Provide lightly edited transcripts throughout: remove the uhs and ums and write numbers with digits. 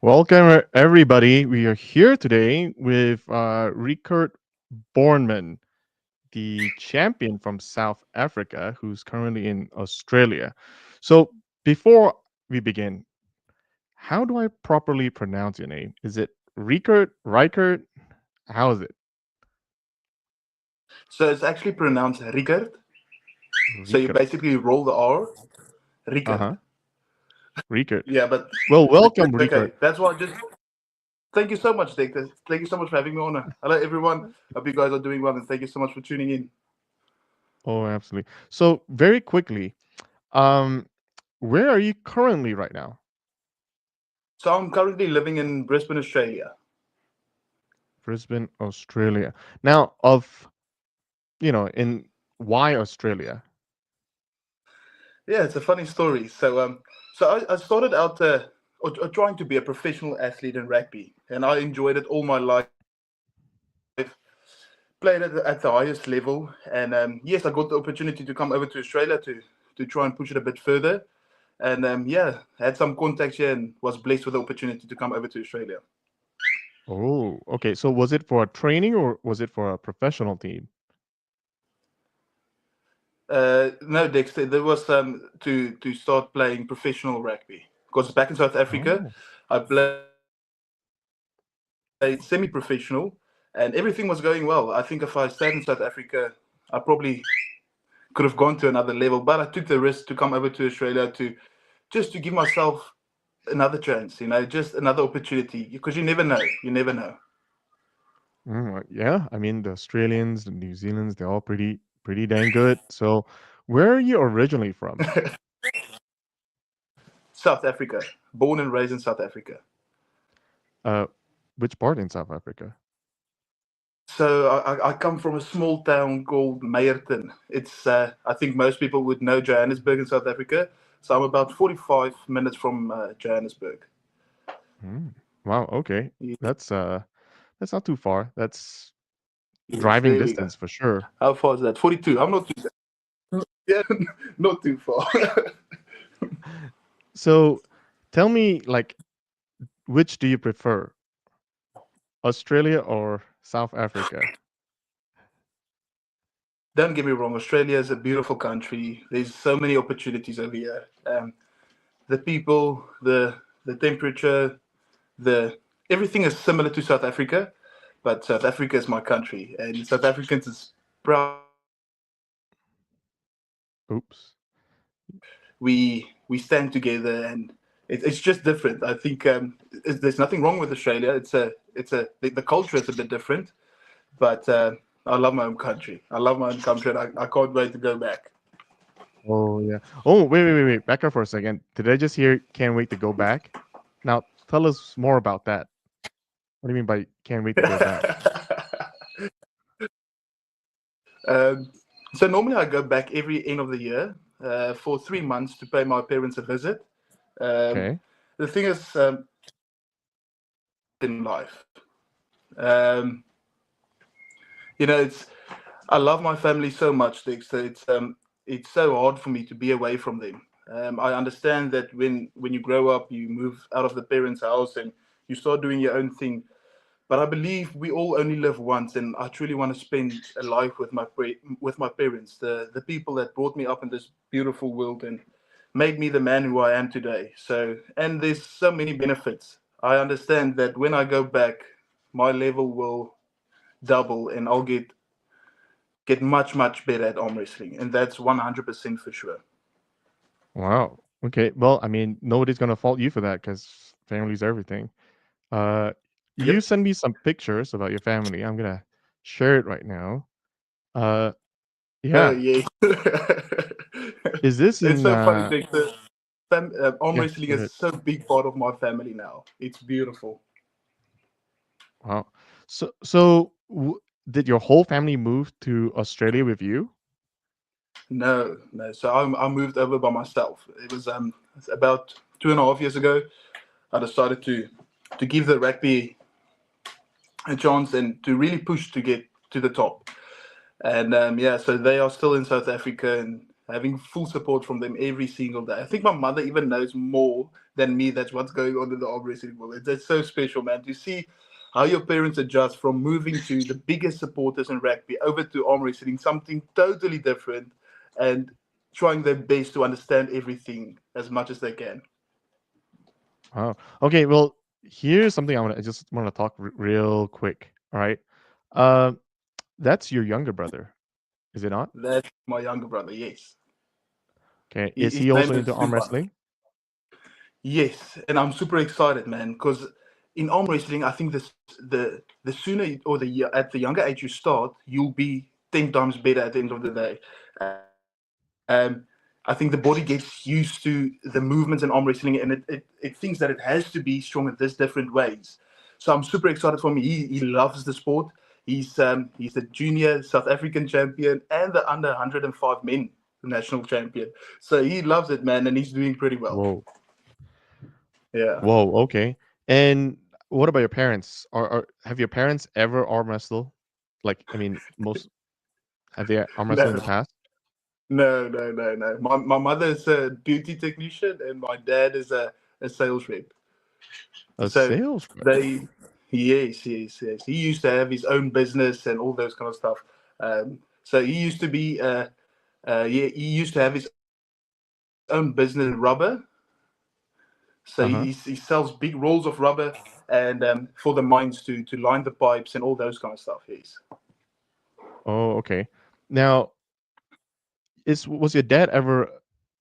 Welcome, everybody. We are here today with Riekerd Bornman, the champion from South Africa, who's currently in Australia. So, before we begin, how do I properly pronounce your name? Is it Riekerd? How is it? So it's actually pronounced Riekerd. So you Riekerd. basically roll the R, Uh Riekerd. huh. Riekerd. Yeah, but Well, welcome, Riekerd. okay. That's why I just thank you so much, Dexter. Thank you so much for having me on. Hello, everyone. Hope you guys are doing well, and thank you so much for tuning in. Oh, absolutely. So, very quickly, um, where are you currently right now? So I'm currently living in Brisbane, Australia. Brisbane, Australia. Now, in why Australia? Yeah, it's a funny story. So I started out trying to be a professional athlete in rugby, and I enjoyed it all my life. Played at the highest level, and yes, I got the opportunity to come over to Australia to try and push it a bit further. And yeah, had some contacts here and was blessed with the opportunity to come over to Australia. Oh, okay. So was it for a training or was it for a professional team? No, Dexter, there was to start playing professional rugby because back in South Africa, Oh. I played semi-professional and everything was going well. I think if I stayed in South Africa, I probably could have gone to another level, but I took the risk to come over to Australia to just to give myself another chance, just another opportunity because you never know, you never know. Yeah. I mean, the Australians, the New Zealanders, they're all pretty dang good. So where are you originally from? South Africa, born and raised in South Africa. Uh, which part in South Africa? So I come from a small town called Meyerton. It's I think most people would know Johannesburg in South Africa. So I'm about 45 minutes from Johannesburg. Hmm. Wow. Okay. That's that's not too far. That's Yes, driving there we go. distance for sure. How far is that? 42. I'm not too yeah, not too far. So tell me, like, which do you prefer, Australia or South Africa? Don't get me wrong. Australia is a beautiful country. There's so many opportunities over here. The people, the temperature, the everything is similar to South Africa, but South Africa is my country, and South Africans is proud to be South Africans. Oops. We stand together, and it's just different. I think there's nothing wrong with Australia. The culture is a bit different, but I love my own country. I love my own country, and I can't wait to go back. Oh yeah. Oh, wait. Back up for a second. Did I just hear can't wait to go back? Now tell us more about that. What do you mean by can't wait to go back? um, so normally I go back every end of the year for 3 months to pay my parents a visit. Um, Okay. the thing is, in life, um, it's I love my family so much, Dexter. It's so hard for me to be away from them. I understand that when you grow up, you move out of the parents' house and you start doing your own thing. But I believe we all only live once, and I truly want to spend a life with with my parents, the people that brought me up in this beautiful world and made me the man who I am today. So, and there's so many benefits. I understand that when I go back, my level will double, and I'll get much better at arm wrestling, and that's 100% for sure. Wow. Okay. Well, I mean, nobody's gonna fault you for that because family's everything. Uh, you Yep. send me some pictures about your family. I'm gonna share it right now. Uh, yeah. Yeah. Is this It's in? so funny, Victor. Arm Yeah. wrestling Go is ahead. so big part of my family now. It's beautiful. Wow. So did your whole family move to Australia with you? No. So I moved over by myself. It was about 2.5 years ago. I decided to give the rugby a chance and to really push to get to the top. And yeah, so they are still in South Africa, and having full support from them every single day. I think my mother even knows more than me that's what's going on in the arm wrestling world. It's so special, man, to see how your parents adjust from moving to the biggest supporters in rugby over to arm wrestling, something totally different, and trying their best to understand everything as much as they can. Wow. Okay, well, here's something I just want to talk real quick. All right. Uh, that's your younger brother, is it not? That's my younger brother, yes. Okay. Is His he also name is into arm Supan. wrestling? Yes, and I'm super excited, man, because in arm wrestling, I think the sooner or at the younger age you start, you'll be 10 times better at the end of the day. I think the body gets used to the movements in arm wrestling, and it thinks that it has to be strong in this different ways. So I'm super excited for him. He loves the sport. He's the junior South African champion and the under 105 men national champion. So he loves it, man, and he's doing pretty well. Whoa. Yeah. Whoa. Okay. And what about your parents? Have your parents ever arm wrestled? Like, I mean, most have they arm wrestled in No, the past? no. My mother is a beauty technician and my dad is a sales rep. A So sales rep. they, yes. He used to have his own business and all those kind of stuff. So he used to be, he used to have his own business in rubber. So Uh he huh. sells big rolls of rubber and for the mines to line the pipes and all those kind of stuff. Yes. Oh, okay. Now, is was your dad ever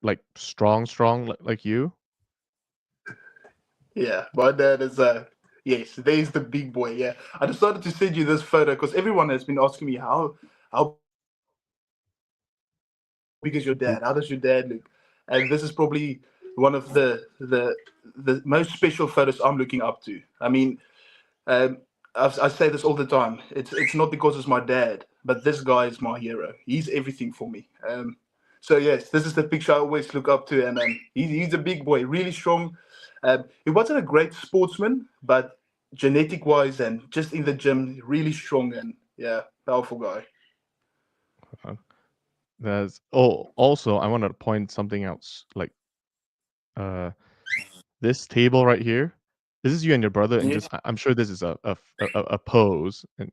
like strong like you? Yeah, my dad is yes, there's the big boy. Yeah, I decided to send you this photo because everyone has been asking me how big is your dad? How does your dad look? And this is probably one of the the most special photos I'm looking up to. I mean, um, I say this all the time. It's not because it's my dad, but this guy is my hero. He's everything for me. So yes, this is the picture I always look up to, and he's a big boy, really strong. He wasn't a great sportsman, but genetic wise and just in the gym, really strong and yeah, powerful guy. Uh, That's also I wanted to point something else. Like uh this table right here. This is you and your brother, and just Yes. I'm sure this is a pose. And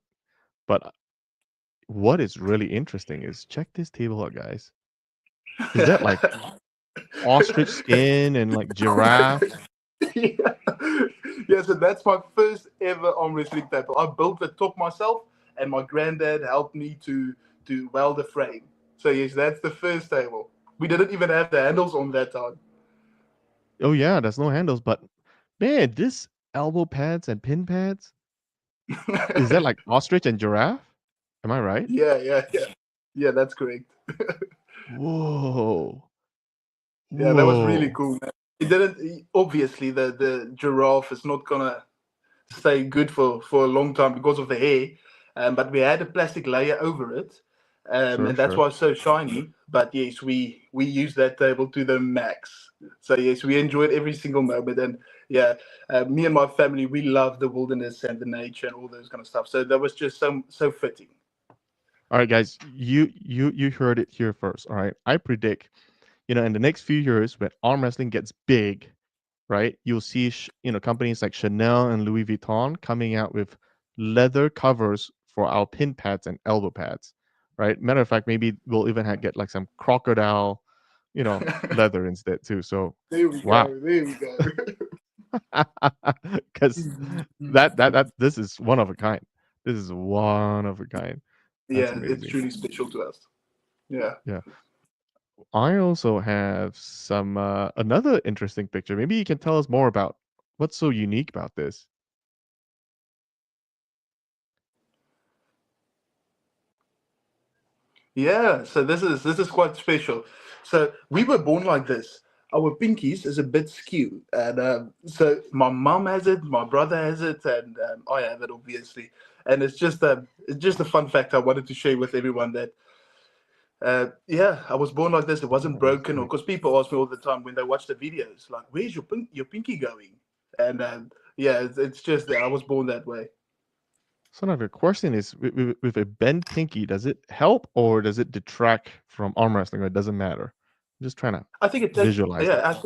but what is really interesting is check this table out, guys. Is that like ostrich skin and like giraffe? yeah. Yeah, so that's my first ever arm wrestling table. I built the top myself, and my granddad helped me to weld the frame. So yes, that's the first table. We didn't even have the handles on that time. Oh yeah, there's no handles, but man, this elbow pads and pin pads, is that like ostrich and giraffe? Am I right? Yeah. Yeah, that's correct. Whoa. Yeah, that was really Whoa. cool, man. It didn't obviously the giraffe is not gonna stay good for a long time because of the hair. But we had a plastic layer over it, Sure, and that's sure. why it's so shiny. But yes, we use that table to the max. So yes, we enjoyed every single moment. And yeah, me and my family, we love the wilderness and the nature and all those kind of stuff. So that was just so fitting. All right, guys, you heard it here first. All right, I predict, in the next few years, when arm wrestling gets big, right, you'll see companies like Chanel and Louis Vuitton coming out with leather covers for our pin pads and elbow pads, right? Matter of fact, maybe we'll even get like some crocodile, leather instead too. So, There we wow, go. There we go. because that this is one of a kind. This is one of a kind. That's Yeah, it's amazing. truly special to us. Yeah. Yeah. I also have some another interesting picture. Maybe you can tell us more about what's so unique about this. Yeah, so this is quite special. So we were born like this. Our pinkies is a bit skew, and so my mom has it, my brother has it, and I have it obviously. And it's just a fun fact I wanted to share with everyone that yeah, I was born like this. It wasn't Oh, that's broken, or great. because people ask me all the time when they watch the videos, like, "Where's your pinky going?" And yeah, it's just that I was born that way. So now the question is, with a bent pinky, does it help or does it detract from arm wrestling, or it doesn't matter? I'm just trying to I think it takes. visualize Yeah,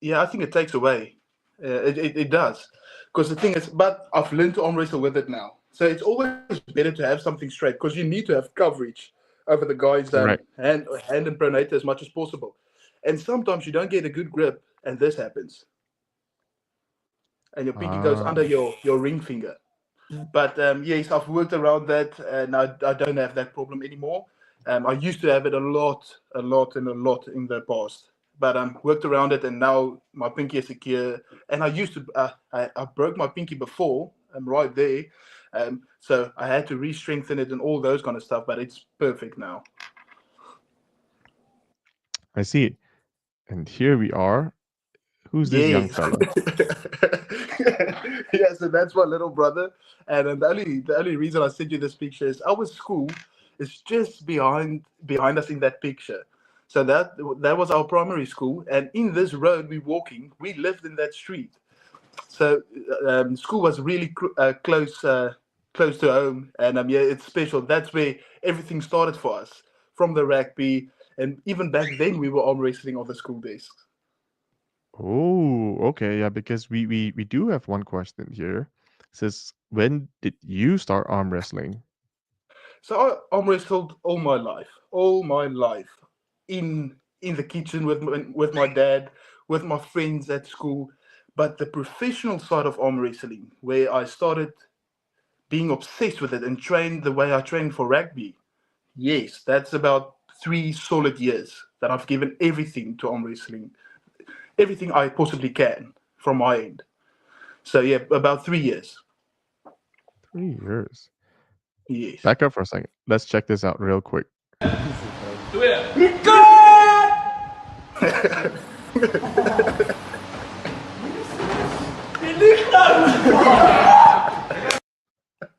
it. I think it takes away. It does, because the thing is, but I've learned to arm wrestle with it now. So it's always better to have something straight because you need to have coverage over the guy's Correct. hand and pronator as much as possible. And sometimes you don't get a good grip, and this happens, and your pinky goes Ah, under your ring finger. But yes, I've worked around that, and I don't have that problem anymore. I used to have it a lot in the past, but worked around it, and now my pinky is secure. And I used to, I broke my pinky before, right there, so I had to re-strengthen it and all those kind of stuff. But it's perfect now. I see. And here we are. Who's this young Yes. fella? Yeah, so that's my little brother. And the only reason I sent you this picture is our school is just behind us in that picture. So that was our primary school, and in this road we're walking, we lived in that street. So school was really close to home, and yeah, it's special. That's where everything started for us, from the rugby, and even back then we were arm wrestling on the school desks. Oh, okay, yeah, because we do have one question here. It says, when did you start arm wrestling? So I wrestled all my life, in the kitchen with my dad, with my friends at school. But the professional side of arm wrestling, where I started being obsessed with it and trained the way I trained for rugby, yes, that's about 3 solid years that I've given everything to arm wrestling, everything I possibly can from my end. So yeah, about 3 years. 3 years. Yes. Back up for a second. Let's check this out real quick.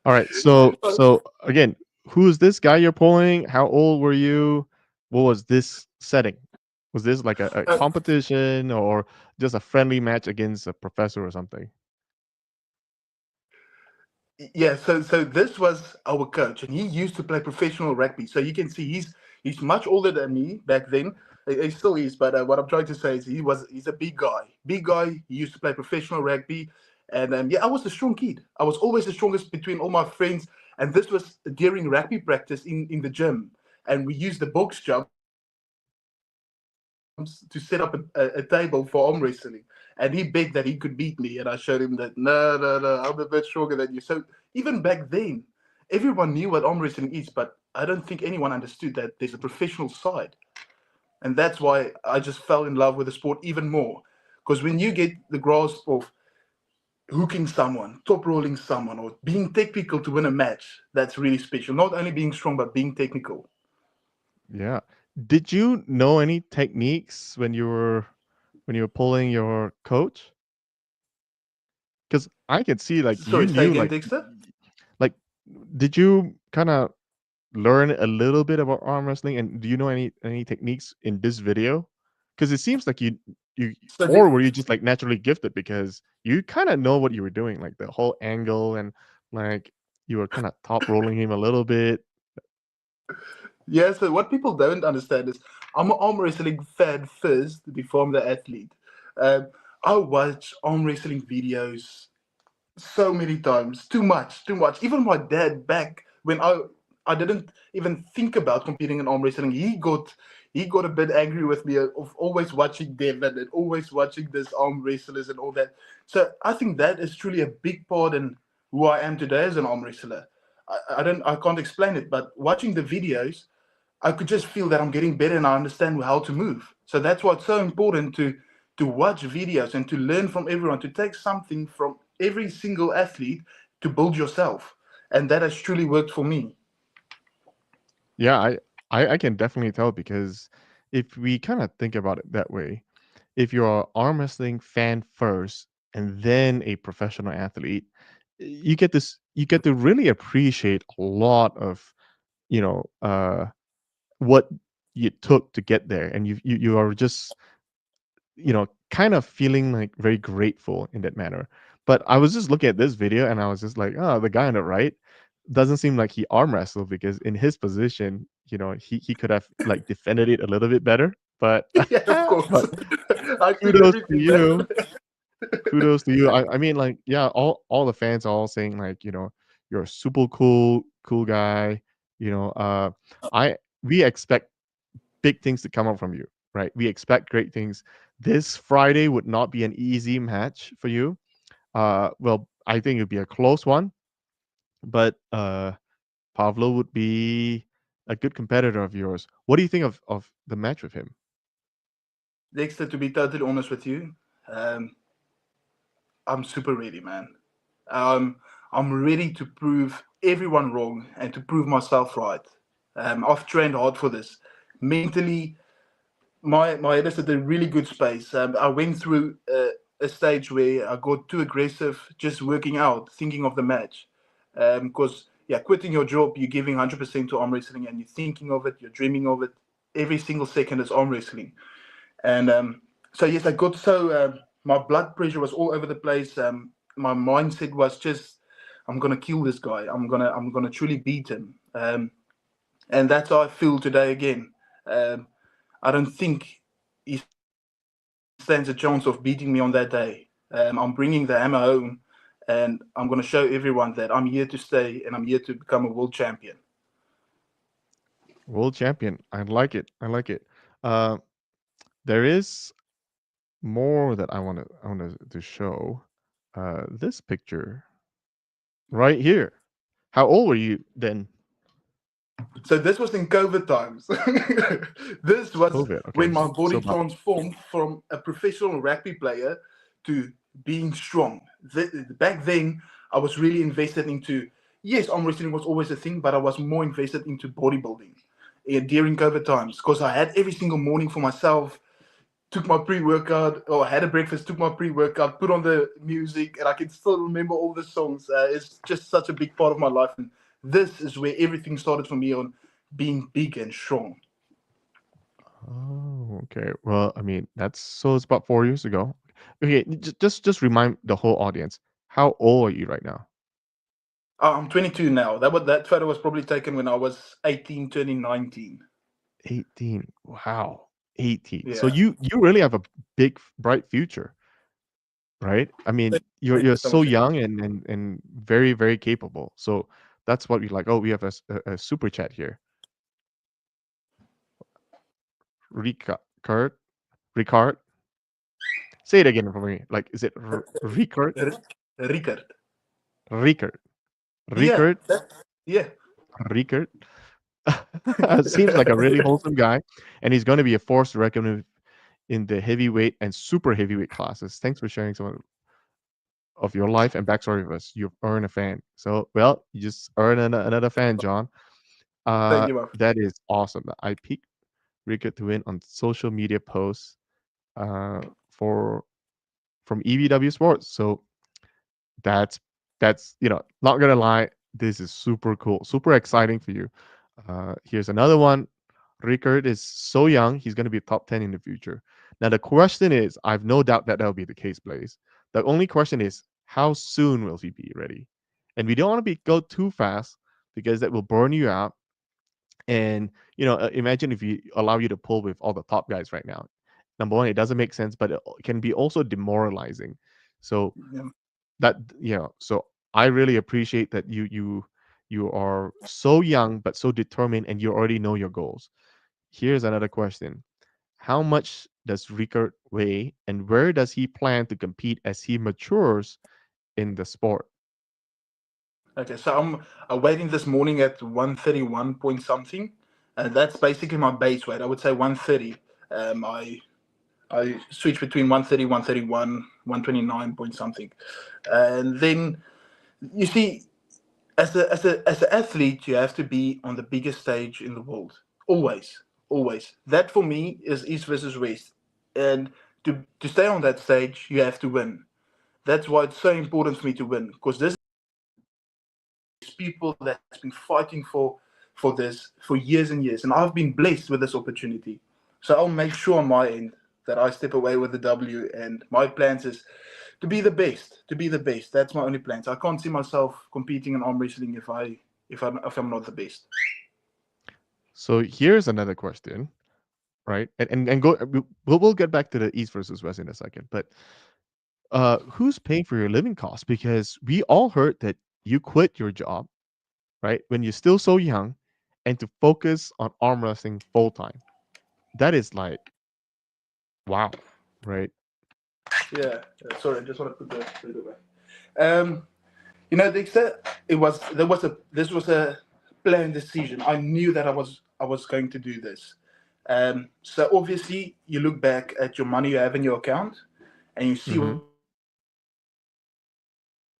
All right. So again, who's this guy you're pulling? How old were you? What was this setting? Was this like a Uh, competition or just a friendly match against a professor or something? Yeah, so this was our coach, and he used to play professional rugby. So you can see he's much older than me back then. He still is, but what I'm trying to say is he's a big guy. Big guy. He used to play professional rugby, and yeah, I was the strong kid. I was always the strongest between all my friends. And this was during rugby practice in the gym, and we used the box jumps to set up a table for arm wrestling. And he begged that he could beat me, and I showed him that no, I'm a bit stronger than you. So even back then, everyone knew what arm wrestling is, but I don't think anyone understood that there's a professional side. And that's why I just fell in love with the sport even more. Because when you get the grasp of hooking someone, top rolling someone, or being technical to win a match, that's really special. Not only being strong, but being technical. Yeah. Did you know any techniques when you were pulling your coach? Because I could see like you Sorry, say knew again, Dexter? like did you kind of learn a little bit about arm wrestling, and do you know any techniques in this video? Because it seems like you So, or were you just like naturally gifted because you kind of know what you were doing, like the whole angle and like you were kind of top rolling him a little bit. yeah, so what people don't understand is I'm an arm wrestling fan first before I'm the athlete. Um, I watch arm wrestling videos so many times, too much. Even my dad, back when I didn't even think about competing in arm wrestling, he got a bit angry with me of always watching Devon and always watching this arm wrestlers and all that. So I think that is truly a big part in who I am today as an arm wrestler. I can't explain it, but watching the videos, I could just feel that I'm getting better and I understand how to move. So that's why it's so important to watch videos and to learn from everyone, to take something from every single athlete to build yourself. And that has truly worked for me. Yeah, I can definitely tell because if we kind of think about it that way, if you're an arm wrestling fan first and then a professional athlete, you get to really appreciate a lot of you know what you took to get there, and you are just kind of feeling like very grateful in that manner. But I was just looking at this video and I was just like, oh, the guy on the right. doesn't seem like he arm wrestled because in his position, he could have like defended it a little bit better. But Yeah, of course. but I took kudos to everything back. you. Kudos to you. I mean, like, yeah, all the fans are all saying like, you're a super cool guy. You know, I we expect big things to come up from you, right? We expect great things. This Friday would not be an easy match for you. Well, I think it'd be a close one, but Pavlo would be a good competitor of yours. What do you think of the match with him? Dexter, to be totally honest with you, um, I'm super ready, man. Um, I'm ready to prove everyone wrong and to prove myself right. I've trained hard for this. Mentally, my head is at a really good space. I went through a stage where I got too aggressive, just working out, thinking of the match. Because yeah, quitting your job, you're giving 100% to arm wrestling, and you're thinking of it, you're dreaming of it. Every single second is arm wrestling, and so yes, I got so my blood pressure was all over the place. My mindset was just, I'm gonna kill this guy. I'm gonna truly beat him. And that's how I feel today again. Um, I don't think he stands a chance of beating me on that day. I'm bringing the hammer home, and I'm going to show everyone that I'm here to stay and I'm here to become a world champion. World champion. I like it. I like it. Uh, there is more that I want to show. This picture right here. How old were you then? So this was in COVID times. This was COVID. Okay, when my so body about transformed from a professional rugby player to being strong. Back then, I was really invested into, yes, arm wrestling was always a thing, but I was more invested into bodybuilding during COVID times because I had every single morning for myself, took my pre-workout or had a breakfast, took my pre-workout, put on the music, and I can still remember all the songs. It's just such a big part of my life, and this is where everything started for me on being big and strong. Oh, okay. Well, I mean, it's about 4 years ago. Okay, just remind the whole audience. How old are you right now? I'm 22 now. That photo was probably taken when I was 18, turning 19. 18. Wow. 18. So Yeah. you really have a big bright future, right? I mean, Thank you're you so so much. young and very capable. So that's what we like. Oh, we have a super chat here. Riekerd, Riekerd. Say it again for me. Like, is it Riekerd? Riekerd. Riekerd. Yeah. Riekerd. Yeah. Riekerd. Seems like a really wholesome guy, and he's going to be a force to reckon with in the heavyweight and super heavyweight classes. Thanks for sharing some of your life and backstory with us. You've earned a fan. So, well, you just earned another fan, John. Thank you, my friend. That is awesome. I peaked Riekerd to win on social media posts for from EVW Sports. So that's not gonna lie, this is super cool, super exciting for you. Here's another one. Rickard is so young, he's gonna be top 10 in the future. Now the question is, I've no doubt that that'll be the case, Blaze. The only question is, how soon will he be ready? And we don't want to be go too fast because that will burn you out. And imagine if you allow you to pull with all the top guys right now. Number one, it doesn't make sense, but it can be also demoralizing. So Yeah. so I really appreciate that you are so young but so determined and you already know your goals. Here's another question. How much does Rickard weigh and where does he plan to compete as he matures in the sport? Okay, so I'm waiting this morning at 131 point something, and that's basically my base weight. I would say 130. I switch between 130, 131, 129 point something, and then you see, as an athlete, you have to be on the biggest stage in the world. Always, always. That for me is East versus West, and to stay on that stage, you have to win. That's why it's so important for me to win because this people that's been fighting for this for years and years, and I've been blessed with this opportunity. So I'll make sure on my end that I step away with the W. And my plans is to be the best. To be the best. That's my only plans. I can't see myself competing in arm wrestling if I if I'm not the best. So here's another question, right? And go. We'll get back to the East versus West in a second. But who's paying for your living costs? Because we all heard that you quit your job, right, when you're still so young, and to focus on arm wrestling full time. That is like wow, right? Yeah. Sorry, I just want to put the food away. Um, Dexter, this was a planned decision. I knew that I was going to do this. So obviously, you look back at your money you have in your account, and you see Mm-hmm.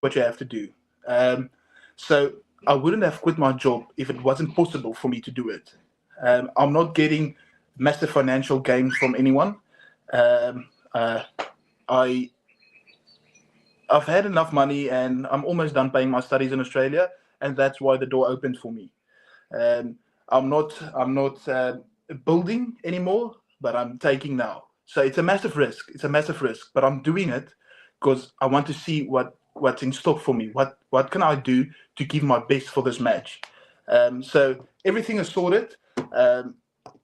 what you have to do. So I wouldn't have quit my job if it wasn't possible for me to do it. I'm not getting massive financial gain from anyone. I I've had enough money and I'm almost done paying my studies in Australia, and that's why the door opened for me. Um, I'm not building anymore, but I'm taking now. So it's a massive risk. It's a massive risk, but I'm doing it because I want to see what's in stock for me. What can I do to give my best for this match? So everything is sorted. Um,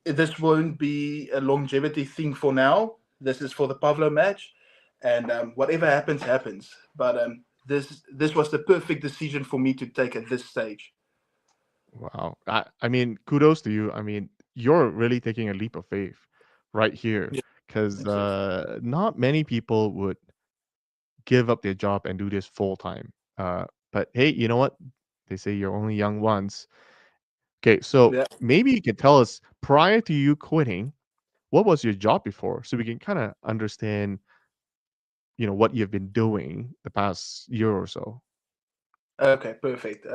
this won't be a longevity thing for now. This is for the Pavlo match, and whatever happens, happens. But this was the perfect decision for me to take at this stage. Wow. I mean, kudos to you. I mean, you're really taking a leap of faith right here Yeah, because thanks. Yes. not many people would give up their job and do this full time. But hey, you know what? They say you're only young once. Okay, so Yeah. maybe you could tell us prior to you quitting, what was your job before, so we can kind of understand, what you've been doing the past year or so. Okay, perfect.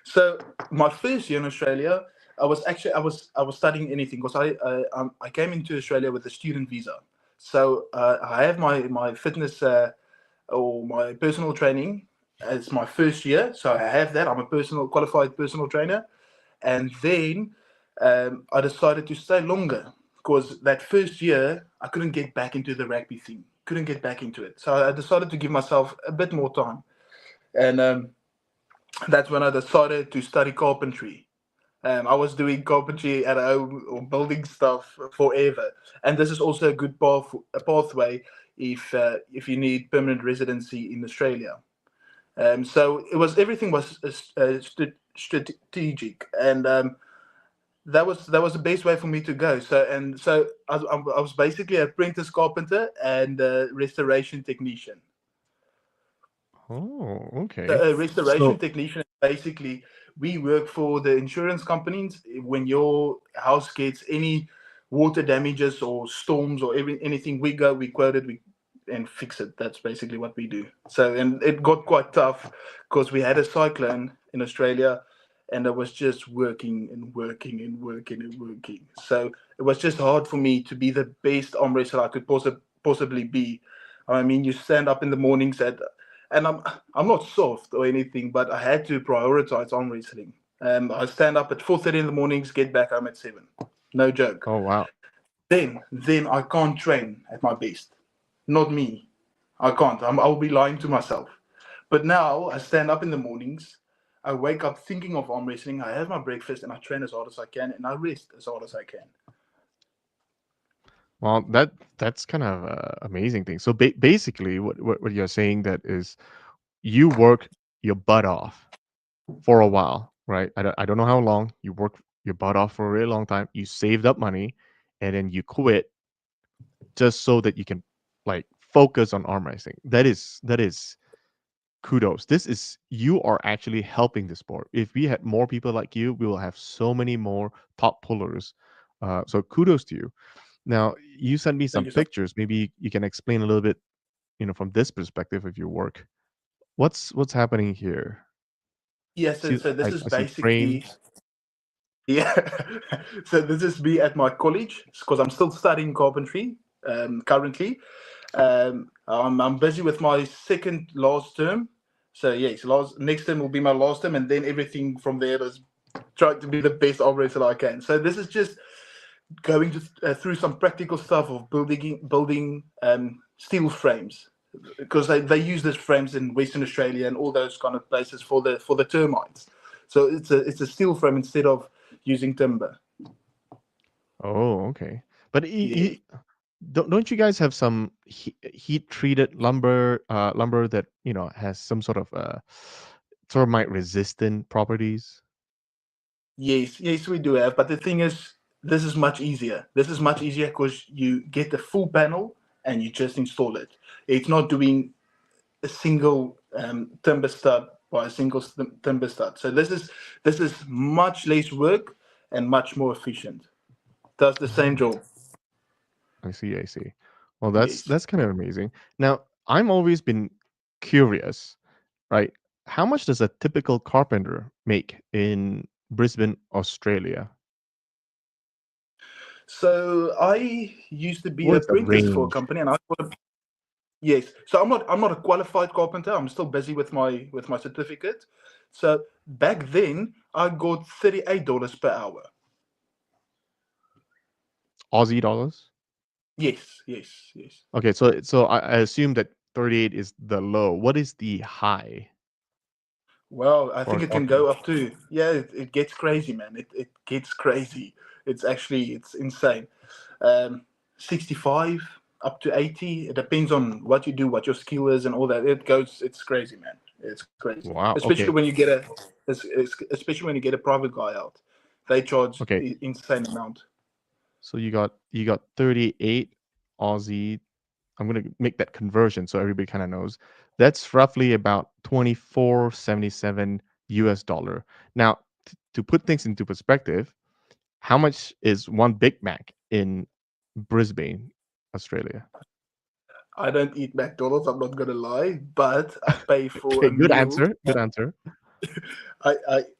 So my first year in Australia, I was studying anything because I came into Australia with a student visa. So I have my fitness or my personal training as my first year. So I have that. I'm a personal qualified personal trainer, and then I decided to stay longer because that first year I couldn't get back into the rugby thing. Couldn't get back into it. So I decided to give myself a bit more time, and that's when I decided to study carpentry. I was doing carpentry at home or building stuff forever, and this is also a good a pathway if you need permanent residency in Australia. So everything was strategic, and that was the best way for me to go. So I was basically an apprentice carpenter and a restoration technician. Oh, okay. A restoration So, technician, basically, we work for the insurance companies. When your house gets any water damages or storms or anything, we quote it, and fix it. That's basically what we do. So, and it got quite tough because we had a cyclone in Australia, and I was just working and working and working and working. So it was just hard for me to be the best arm wrestler I could possibly be. I mean, you stand up in the mornings and I'm not soft or anything, but I had to prioritize arm wrestling. I stand up at 4:30 in the mornings, get back home at 7. No joke. oh wow. Then I can't train at my best. Not me. I can't. I'll be lying to myself. But now I stand up in the mornings. I wake up thinking of arm wrestling. I have my breakfast and I train as hard as I can and I rest as hard as I can. Well, that's kind of amazing thing. So basically, what you're saying that is you work your butt off for a while, right? I don't know how long you work your butt off for a really long time. You saved up money, and then you quit just so that you can like focus on arm wrestling. That is kudos. This is you are actually helping the sport. If we had more people like you, we will have so many more top pullers. So kudos to you. Now you sent me Thank some you so much. pictures. Maybe you can explain a little bit, from this perspective of your work. What's happening here? Yeah, See, so I, this is I see basically, frames. yeah. So this is me at my college because I'm still studying carpentry currently. I'm busy with my second last term. So yes, last next term will be my last term, and then everything from there is trying to be the best arm wrestler I can. So this is just going through some practical stuff of building steel frames because they use these frames in Western Australia and all those kind of places for the termites. So it's a steel frame instead of using timber. Oh, okay. But Yeah. don't you guys have some heat treated lumber that has some sort of termite resistant properties? Yes, yes, we do have. But the thing is, this is much easier. This is much easier because you get the full panel and you just install it. It's not doing a single timber stud by a single timber stud. So this is much less work and much more efficient. Does the same Oh, job. I see, I see. Well, that's Yes. that's kind of amazing. Now, I'm always been curious, right? How much does a typical carpenter make in Brisbane, Australia? So I used to be What an is the apprentice for a range? company, and I thought, yes. So I'm not a qualified carpenter. I'm still busy with my certificate. So back then I got $38 per hour. Aussie dollars? Yes, yes, yes. Okay, so I assume that 38 is the low. What is the high Well, I for a think it can carpenter? go up to, yeah, it gets crazy, man. It gets crazy. It's insane. Um, 65 up to 80. It depends on what you do, what your skill is, and all that. It's crazy, man. It's crazy, Wow. especially Okay. when you get especially when you get a private guy out. They charge Okay. insane amount. So you got 38 Aussie. I'm gonna make that conversion so everybody kind of knows. That's roughly about 24.77 US dollar. Now, to put things into perspective, how much is one Big Mac in Brisbane, Australia? I don't eat McDonald's. I'm not gonna lie, but I pay for Okay, a good meal. answer. Good answer.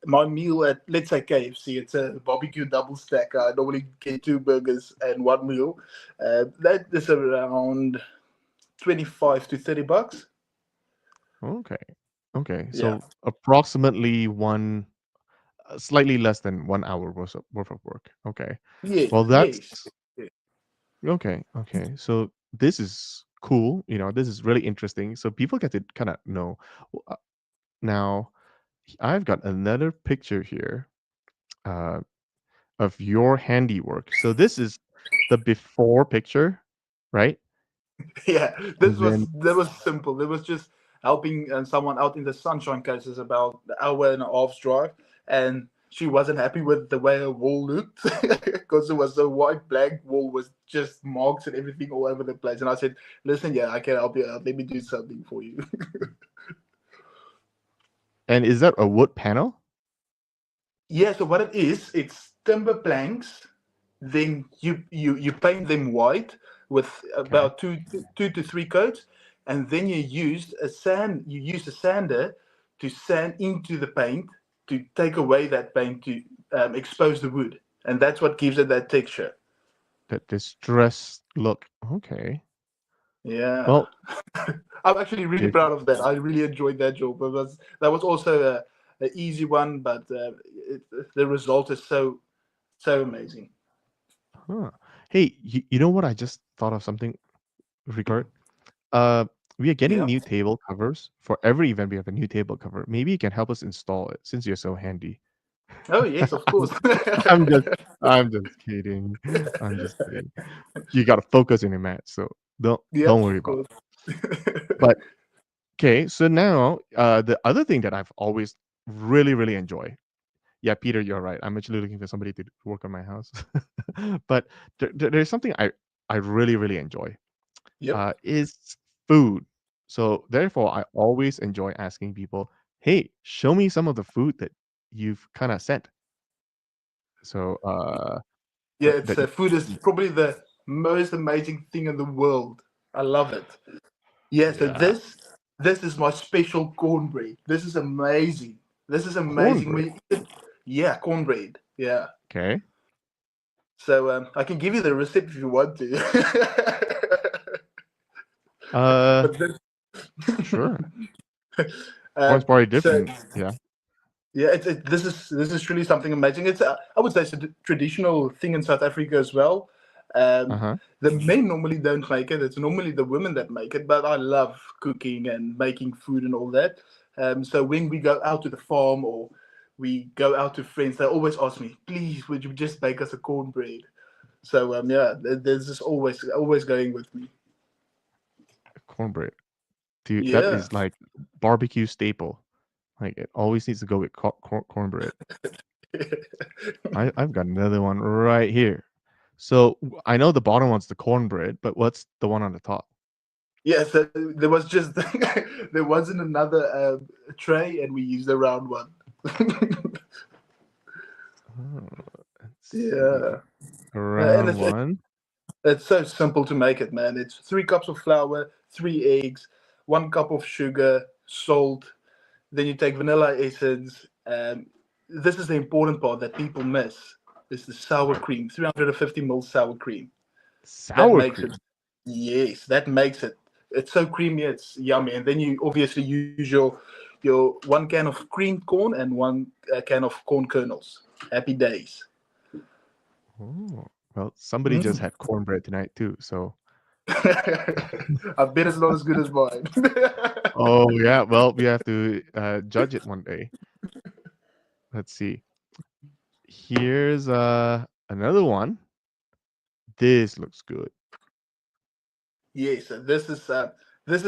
My meal at, let's say, KFC, it's a barbecue double stack. I normally get two burgers and one meal. That is around 25 to $30. Okay. Okay. Yeah. So approximately slightly less than 1 hour worth of work. Okay. Yes. Well, Yes. that's okay. Okay. So this is cool. This is really interesting. So people get to kind of know. Now, I've got another picture here uh, of your handiwork. So this is the before picture, right? Yeah. And then, That was simple. It was just helping someone out in the sunshine cases about the hour and a half's drive, and she wasn't happy with the way her wall looked because it was a white blank wall with just marks and everything all over the place. And I said, "Listen, yeah, I can help you out. Let me do something for you." and is that a wood panel? Yeah, so what it is, it's timber planks. Then you paint them white with Okay. about two to three coats, and then you use a sander to sand into the paint to take away that paint to expose the wood, and that's what gives it that texture. That distressed look. Okay. Yeah, Well, I'm actually really if proud of that. I really enjoyed that job. That was also a easy one, but the result is so amazing. huh. Hey, you know what? I just thought of something, Rickard. Uh, we are getting Yeah. new table covers for every event. We have a new table cover. Maybe you can help us install it since you're so handy. Oh yes, of course. I'm just, I'm just kidding. I'm just kidding. You gotta focus in your match, so don't Yeah, don't worry of about course. it. But okay, so now the other thing that I've always really enjoy. Yeah, Peter, you're right. I'm actually looking for somebody to work on my house. But there's something I really enjoy. Yep. Is food. So therefore, I always enjoy asking people, "Hey, show me some of the food that you've kind of sent." So Yeah, it's that you, food is probably the most amazing thing in the world. I love it. Yeah, so yeah, this is my special cornbread. This is amazing. This is amazing. cornbread. Yeah, cornbread. Yeah. Okay. So I can give you the recipe if you want to. Uh, but this, sure. uh, Corn's probably so different. Yeah. yeah, this is really something amazing. I would say it's a traditional thing in South Africa as well. Uh Um, huh. the men normally don't make it. It's normally the women that make it. But I love cooking and making food and all that. So when we go out to the farm or we go out to friends, they always ask me, please, would you just bake us a cornbread? So yeah, there's just always going with me. Cornbread. Dude, that Yeah. is like barbecue staple. Like it always needs to go with cornbread. I've got another one right here. So I know the bottom one's the cornbread, but what's the one on the top? Yeah, so there was just there wasn't another tray, and we used a round one. Oh, let's see. Yeah, and Round it's one. it's so simple to make it, man. It's 3 cups of flour, 3 eggs, 1 cup of sugar, salt. Then you take vanilla essence. This is the important part that people miss. Is the sour cream, 350 ml sour cream. That Sour makes it. cream. Yes, that makes it. It's so creamy, it's yummy. And then you obviously use your 1 can of creamed corn and 1 can of corn kernels. Happy days. Oh, well, somebody just Mm. had cornbread tonight too. So, I bet it's not as good as mine. oh yeah, well, we have to judge it one day. Let's see. Here's another one. This looks good. Yes, this is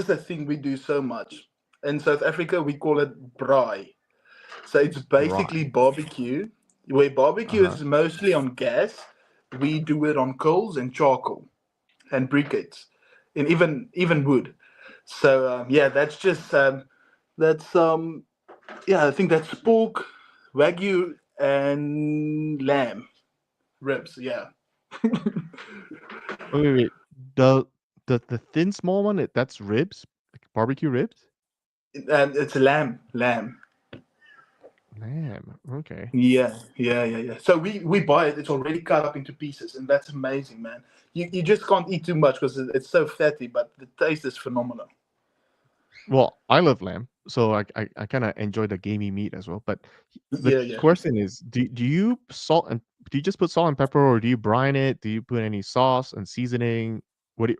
the thing we do so much. In South Africa, we call it braai. So it's basically Rye. barbecue. Where barbecue Uh-huh. is mostly on gas, we do it on coals and charcoal and briquettes, and even wood. So yeah, that's yeah, I think that's pork, wagyu, and lamb ribs. Yeah, Wait. The the thin small one, that's ribs? Like barbecue ribs? and it's lamb. Lamb. Okay. Yeah. So we buy it. It's already cut up into pieces, and that's amazing, man. You just can't eat too much because it's so fatty, but the taste is phenomenal. Well, I love lamb, so I kind of enjoy the gamey meat as well. But the Yeah. question is, do you salt and do you just put salt and pepper, or do you brine it? Do you put any sauce and seasoning? What do you?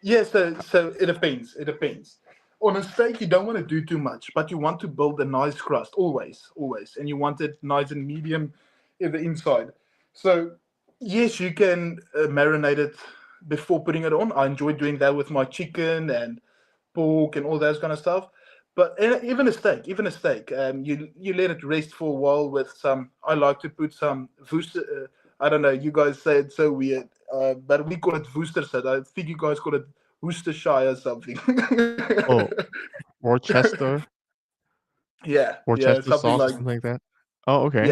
Yeah, so it depends. It depends. On a steak, you don't want to do too much, but you want to build a nice crust always, and you want it nice and medium in the inside. So yes, you can marinate it before putting it on. I enjoy doing that with my chicken and pork and all those kind of stuff. But even a steak, you let it rest for a while with some. I like to put some Worcester. I don't know. You guys say it's so weird, but we call it Worcestershire. I think you guys call it Worcestershire or something. Oh, Worcester, yeah, Worcester something sauce or like something like that. Oh, okay.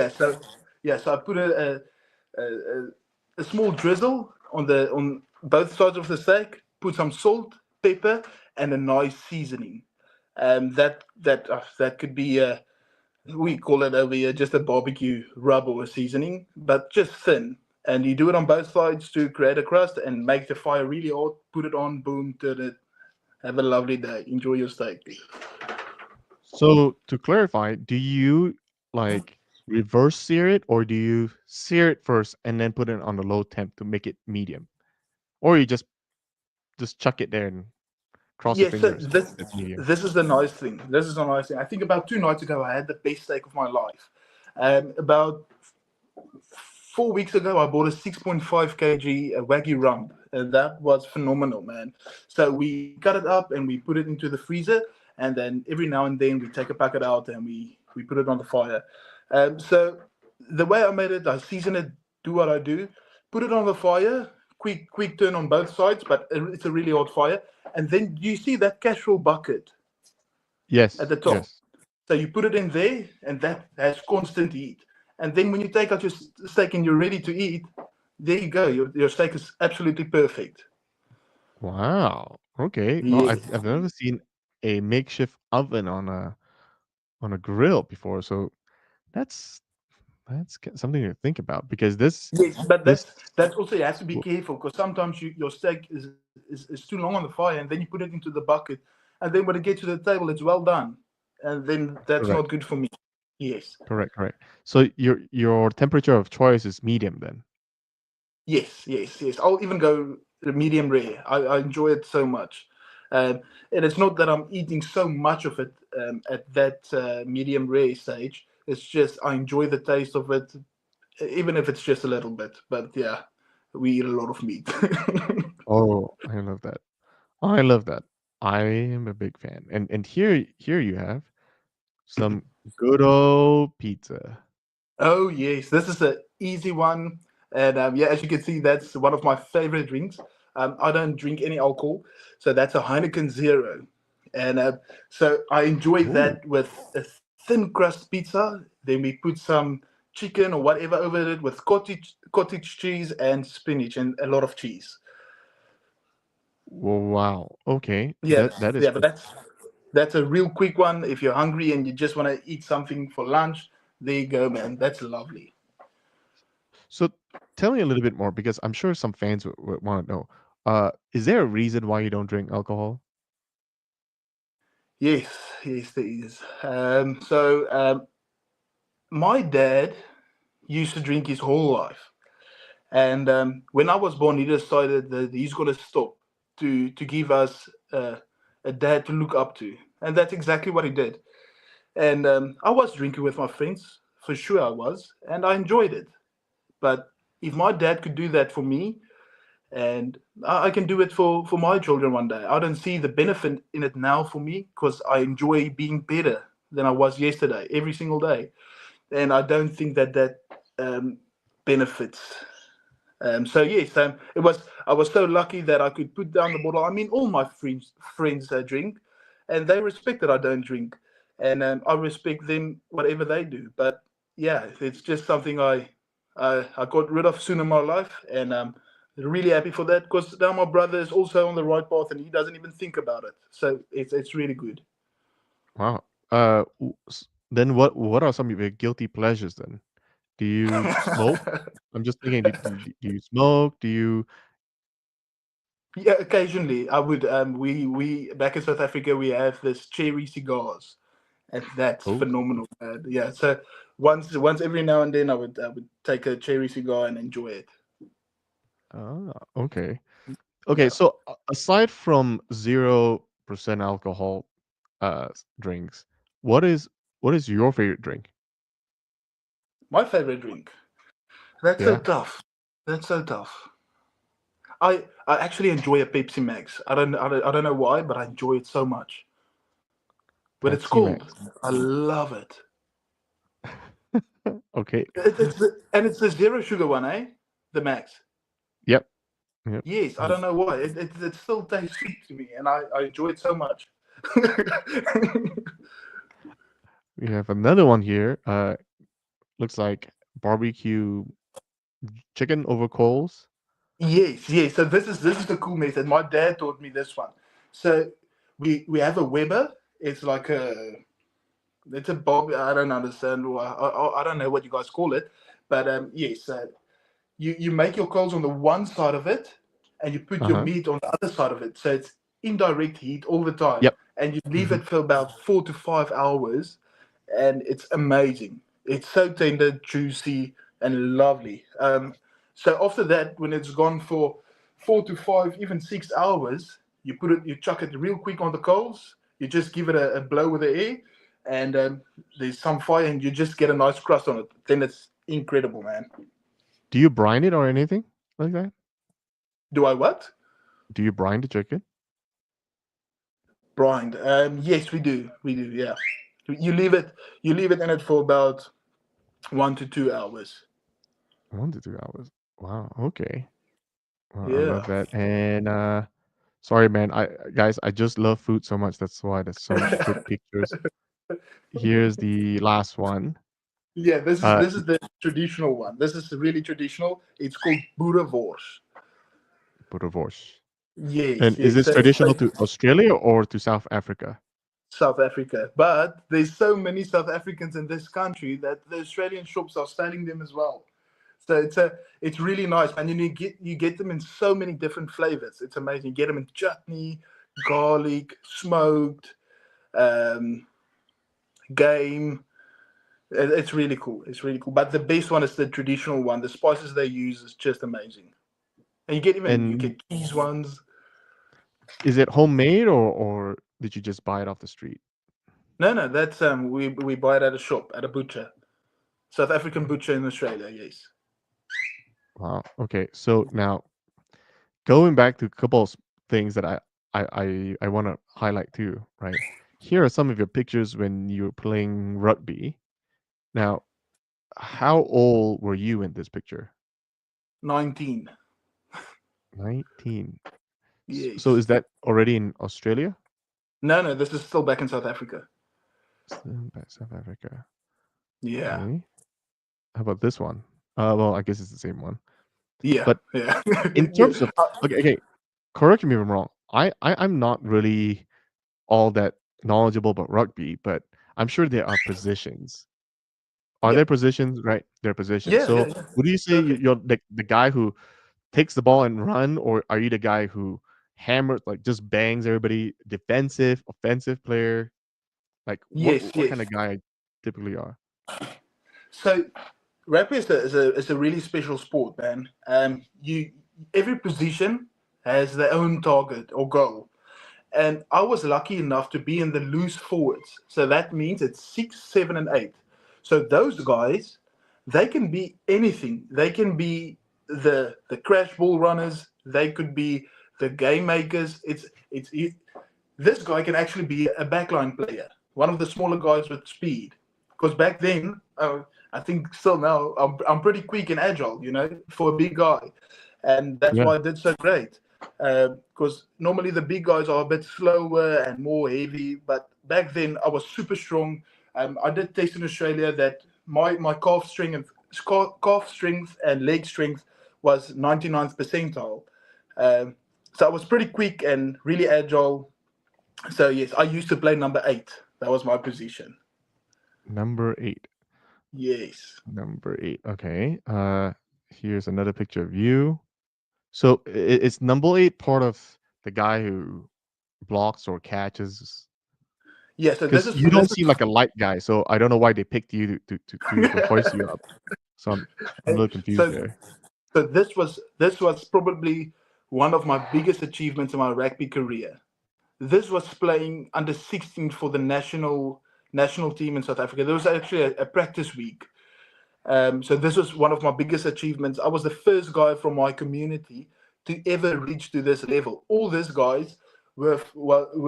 yeah. So I put a, a small drizzle on both sides of the steak. Put some salt, pepper, and a nice seasoning. That could be we call it over here just a barbecue rub or a seasoning, but just thin. And you do it on both sides to create a crust and make the fire really hot. Put it on, boom, turn it. Have a lovely day. Enjoy your steak. So to clarify, do you like reverse sear it, or do you sear it first and then put it on the low temp to make it medium, or you just chuck it there and cross your Yes, so fingers? this It's medium. this is the nice thing. This is the nice thing. I think about 2 nights ago, I had the best steak of my life. About 4 weeks ago, I bought a 6.5 kg Wagyu rump, and that was phenomenal, man. So we cut it up and we put it into the freezer, and then every now and then we take a packet out and we put it on the fire. So the way I made it, I season it, do what I do, put it on the fire, quick turn on both sides, but it's a really hot fire, and then you see that casserole bucket at Yes, the top. yes. So you put it in there, and that has constant heat. And then when you take out your steak and you're ready to eat, there you go. Your steak is absolutely perfect. Wow. Okay. Well, Yeah. I've never seen a makeshift oven on a grill before, so that's something to think about because Yes, but this that's also you have to be w- careful because sometimes your steak is too long on the fire, and then you put it into the bucket, and then when it gets to the table, it's well done, and then that's correct, not good for me. Yes, correct. So your temperature of choice is medium then. yes. I'll even go medium rare. I enjoy it so much. And it's not that I'm eating so much of it at that medium rare stage. It's just I enjoy the taste of it, even if it's just a little bit. But yeah, we eat a lot of meat. Oh, I love that. I love that. I am a big fan. And here you have some good old pizza. Oh yes, this is an easy one, and yeah, as you can see, that's one of my favorite drinks. I don't drink any alcohol, so that's a Heineken Zero, and so I enjoy Ooh. that with a thin crust pizza. Then we put some chicken or whatever over it with cottage cheese and spinach and a lot of cheese. Well, wow. Okay. Yeah, That is yeah, but good. that's a real quick one. If you're hungry and you just want to eat something for lunch, there you go, man. That's lovely. So tell me a little bit more because I'm sure some fans would want to know. Is there a reason why you don't drink alcohol? Yes, yes, there is. My dad used to drink his whole life, and when I was born, he decided that he's going to stop to give us a dad to look up to, and that's exactly what he did. And I was drinking with my friends, for sure I was, and I enjoyed it. But if my dad could do that for me, and I can do it for my children one day. I don't see the benefit in it now for me because I enjoy being better than I was yesterday every single day, and I don't think that um, benefits. So yes, it was. I was so lucky that I could put down the bottle. I mean, all my friends drink, and they respect that I don't drink, and I respect them whatever they do. But yeah, it's just something I got rid of soon in my life, and really happy for that because now my brother is also on the right path, and he doesn't even think about it. So it's really good. Wow. Then what are some of your guilty pleasures then? Do you smoke? I'm just thinking, do you smoke? Do you Yeah, occasionally I would. We back in South Africa we have this cherry cigars, and that's oh phenomenal. Yeah, so once every now and then I would take a cherry cigar and enjoy it. okay. Okay, Yeah, so aside from 0% alcohol drinks, what is what is your favorite drink? my favorite drink. That's so Yeah, tough. That's so tough. I actually enjoy a Pepsi Max. I don't know why, but I enjoy it so much. When it's Pepsi cold, Max. I love it. Okay. And it's the zero sugar one, eh? The Max. Yep. Yep. Yes, I Mm. don't know why. It still tastes sweet to me, and I enjoy it so much. We have another one here. Looks like barbecue chicken over coals. Yes, yes. So this is the cool method. My dad taught me this one. So we have a Weber. It's like it's a bob. I don't understand. I don't know what you guys call it, but yes. You make your coals on the one side of it, and you put your Uh-huh. meat on the other side of it. So it's indirect heat all the time, Yep. and you leave Mhm. it for about 4 to 5 hours, and it's amazing. It's so tender, juicy, and lovely. So after that, when it's gone for 4 to 5, even 6 hours, you chuck it real quick on the coals. You just give it a blow with the air, and there's some fire, and you just get a nice crust on it. Then it's incredible, man. Do you brine it or anything like that? Do I what? Do you brine the chicken? Brined. Yes, we do. We do. Yeah. You leave it. You leave it in it for about 1 to 2 hours. 1 to 2 hours. Wow, okay. Well, I Yeah. love that. And sorry man, I guys, I just love food so much. That's why there's so much good pictures. Here's the last one. Yeah. This is Uh this is the traditional one. This is really traditional. It's called boerewors. Boerewors. Yes. And is Yes. this So it's traditional to Australia or to South Africa? South Africa, but there's so many South Africans in this country that the Australian shops are selling them as well. So it's really nice, and you get them in so many different flavors. It's amazing. You get them in chutney, garlic, smoked, um, game. It's really cool. It's really cool. But the best one is the traditional one. The spices they use is just amazing. And you And get cheese ones. Is it homemade or did you just buy it off the street? No, no, that's we buy it at a shop at a butcher, South African butcher in Australia. Yes. Wow. Okay. So now going back to a couple of things that I want to highlight too, right? Here are some of your pictures when you were playing rugby. Now, how old were you in this picture? 19. 19. So Yes. is that already in Australia? No, no, this is still back in South Africa. Still back South Africa. Yeah. Okay. How about this one? Well, I guess it's the same one. Yeah. But Yeah. in Yeah. terms of okay, correct me if I'm wrong. I'm not really all that knowledgeable about rugby, but I'm sure there are positions. Are Yeah. there positions? Right, there are positions. Yeah. Yeah. So, Yeah. would you say Perfect. you're the guy who takes the ball and run, or are you the guy who hammers like just bangs everybody? Defensive, offensive player. Like Yes. what kind Yes. of guy typically are? So rugby is a really special sport, man. You every position has their own target or goal, and I was lucky enough to be in the loose forwards. So that means it's 6, 7, and 8. So those guys, they can be anything. They can be the crash ball runners. They could be the game makers. This guy can actually be a backline player, one of the smaller guys with speed. Because back then, I think still now, I'm pretty quick and agile, for a big guy. And that's Yeah, why I did so great. Because normally the big guys are a bit slower and more heavy, but back then I was super strong. I did test in Australia that my calf strength and leg strength was 99th percentile. Um, so I was pretty quick and really agile. So yes, I used to play number 8. That was my position. number 8. Yes. Number 8. Okay. Here's another picture of you. So is number 8 part of the guy who blocks or catches? Yeah. So this Because is you this don't seem like a light guy, so I don't know why they picked you to hoist you up. So I'm a little confused so there. so this was probably one of my biggest achievements in my rugby career. This was playing under 16 for the national team in South Africa. There was actually a practice week. So this was one of my biggest achievements. I was the first guy from my community to ever reach to this level. All these guys were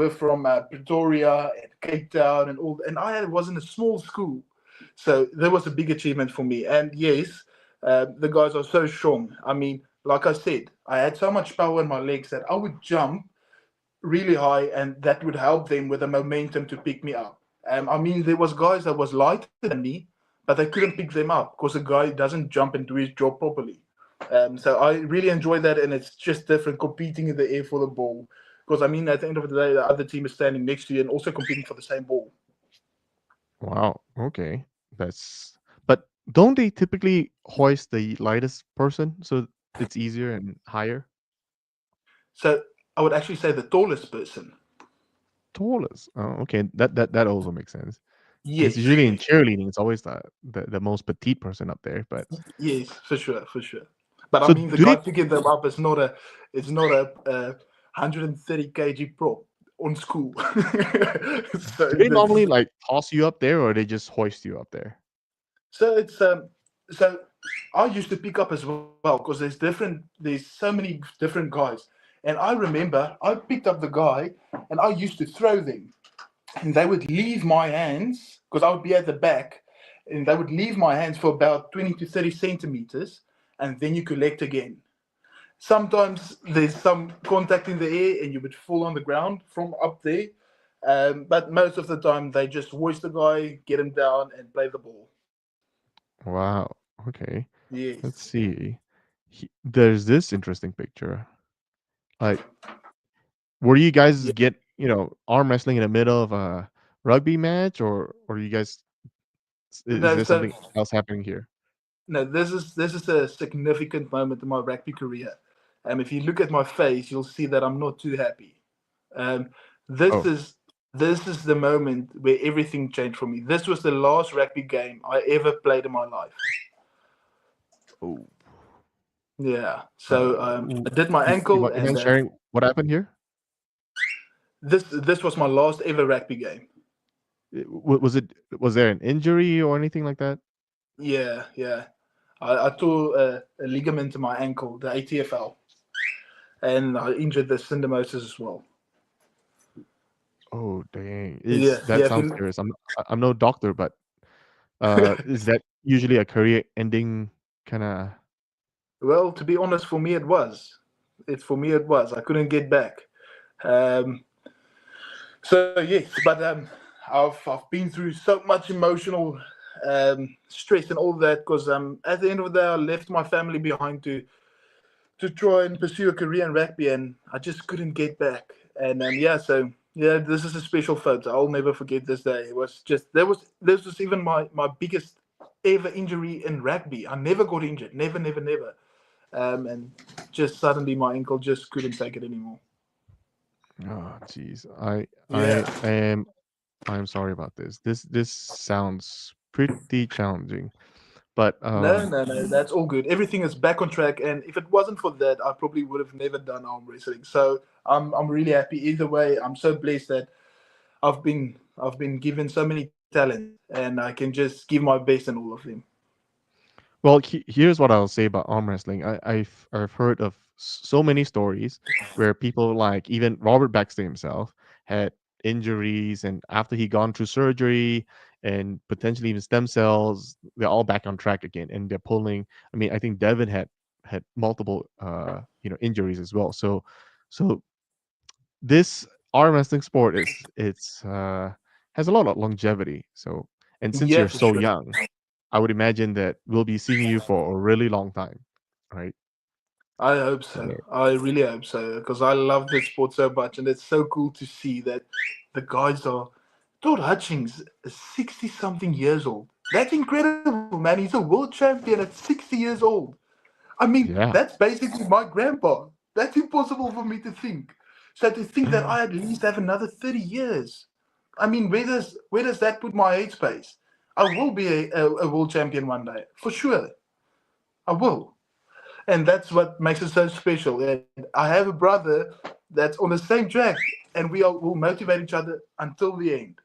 from Pretoria and Cape Town and all, and was in a small school. So that was a big achievement for me. And yes, the guys are so strong. I mean, like I said, I had so much power in my legs that I would jump really high, and that would help them with the momentum to pick me up. I mean, there was guys that was lighter than me, but they couldn't pick them up because the guy doesn't jump and do his job properly. So I really enjoy that, and it's just different competing in the air for the ball. Because I mean, at the end of the day, the other team is standing next to you and also competing for the same ball. Wow. Okay. But don't they typically hoist the lightest person so it's easier and higher? So I would actually say the tallest person. Tallest. Oh, okay. That also makes sense. Because Yes, usually in yes, cheerleading, it's always the most petite person up there. But yes, for sure, for sure. But I so mean, the do guy they picking them up is not a 130 kg prop on school. do so they that's normally like toss you up there or they just hoist you up there? so it's so I used to pick up as well because there's so many different guys, and I remember I picked up the guy and I used to throw them, and they would leave my hands because I would be at the back, and they would leave my hands for about 20 to 30 centimeters, and then you collect again. Sometimes there's some contact in the air and you would fall on the ground from up there. But most of the time, they just hoist the guy, get him down, and play the ball. Wow. Okay. Let's Yes. see. There's this interesting picture. Like, were you guys Yeah. get arm wrestling in the middle of a rugby match, or you guys is No, there so something else happening here? no, this is a significant moment in my rugby career. If you look at my face, you'll see that I'm not too happy. Um, this Oh, is this is the moment where everything changed for me. This was the last rugby game I ever played in my life. oh. Yeah. So I W- did my you ankle, you and mind sharing what happened here? This was my last ever rugby game. Was there an injury or anything like that? Yeah, yeah. I tore a ligament in my ankle, the ATFL, and I injured the syndesmosis as well. Oh, dang. Yeah, Is that yeah. If sounds you, serious. I'm no doctor, but is that usually a career-ending kinda? well, to be honest, for me it was. For me it was. I couldn't get back. Um, so yes, but I've been through so much emotional stress and all that because at the end of the day I left my family behind to try and pursue a career in rugby, and I just couldn't get back. And yeah, so yeah, this is a special photo. I'll never forget this day. It was just this was even my biggest ever injury in rugby. I never got injured, never, never, never. And just suddenly my ankle just couldn't take it anymore. Oh, jeez. Yeah. I'm sorry about this. This sounds pretty challenging, but No, no, no. That's all good. Everything is back on track, and if it wasn't for that, I probably would have never done arm wrestling. So I'm really happy either way. I'm so blessed that I've been given so many talents, and I can just give my best in all of them. well, here's what I'll say about arm wrestling. I've heard of so many stories where people like even Robert Baxter himself had injuries, and after he gone through surgery and potentially even stem cells, they're all back on track again, and they're pulling. I mean, I think Devin had multiple injuries as well. So this arm wrestling sport is it's has a lot of longevity. So and since Yeah, you're for so sure. young, I would imagine that we'll be seeing you for a really long time, right? I hope so. Yeah. I really hope so because I love this sport so much, and it's so cool to see that the guys are. Todd Hutchings is 60 something years old. That's incredible, man. He's a world champion at 60 years old. I mean, Yeah. that's basically my grandpa. That's impossible for me to think. So to think that I at least have another 30 years. I mean, where does that put my headspace? I will be a world champion one day, for sure. I will. And that's what makes it so special. And I have a brother that's on the same track, and will motivate each other until the end.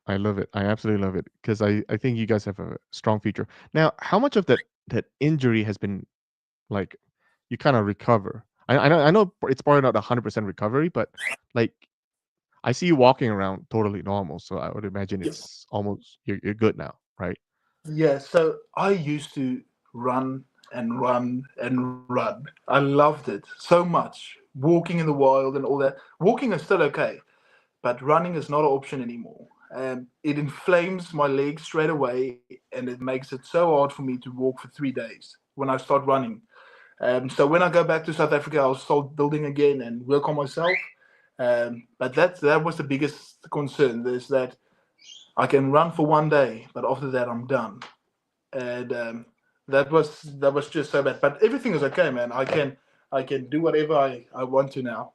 I love it. I absolutely love it because I think you guys have a strong future. Now, how much of that injury has been like you kind of recover? I know it's probably not 100% recovery, but like I see you walking around totally normal, so I would imagine it's almost you're good now, right? Yeah, so I used to run and run and run. I loved it so much. Walking in the wild and all that. Walking is still okay, but running is not an option anymore. It inflames my legs straight away, and it makes it so hard for me to walk for 3 days when I start running. So when I go back to South Africa, I'll start building again and work on myself. But that was the biggest concern is that I can run for one day, but after that I'm done. And that was just so bad. But everything is okay, man. I can do whatever I want to now.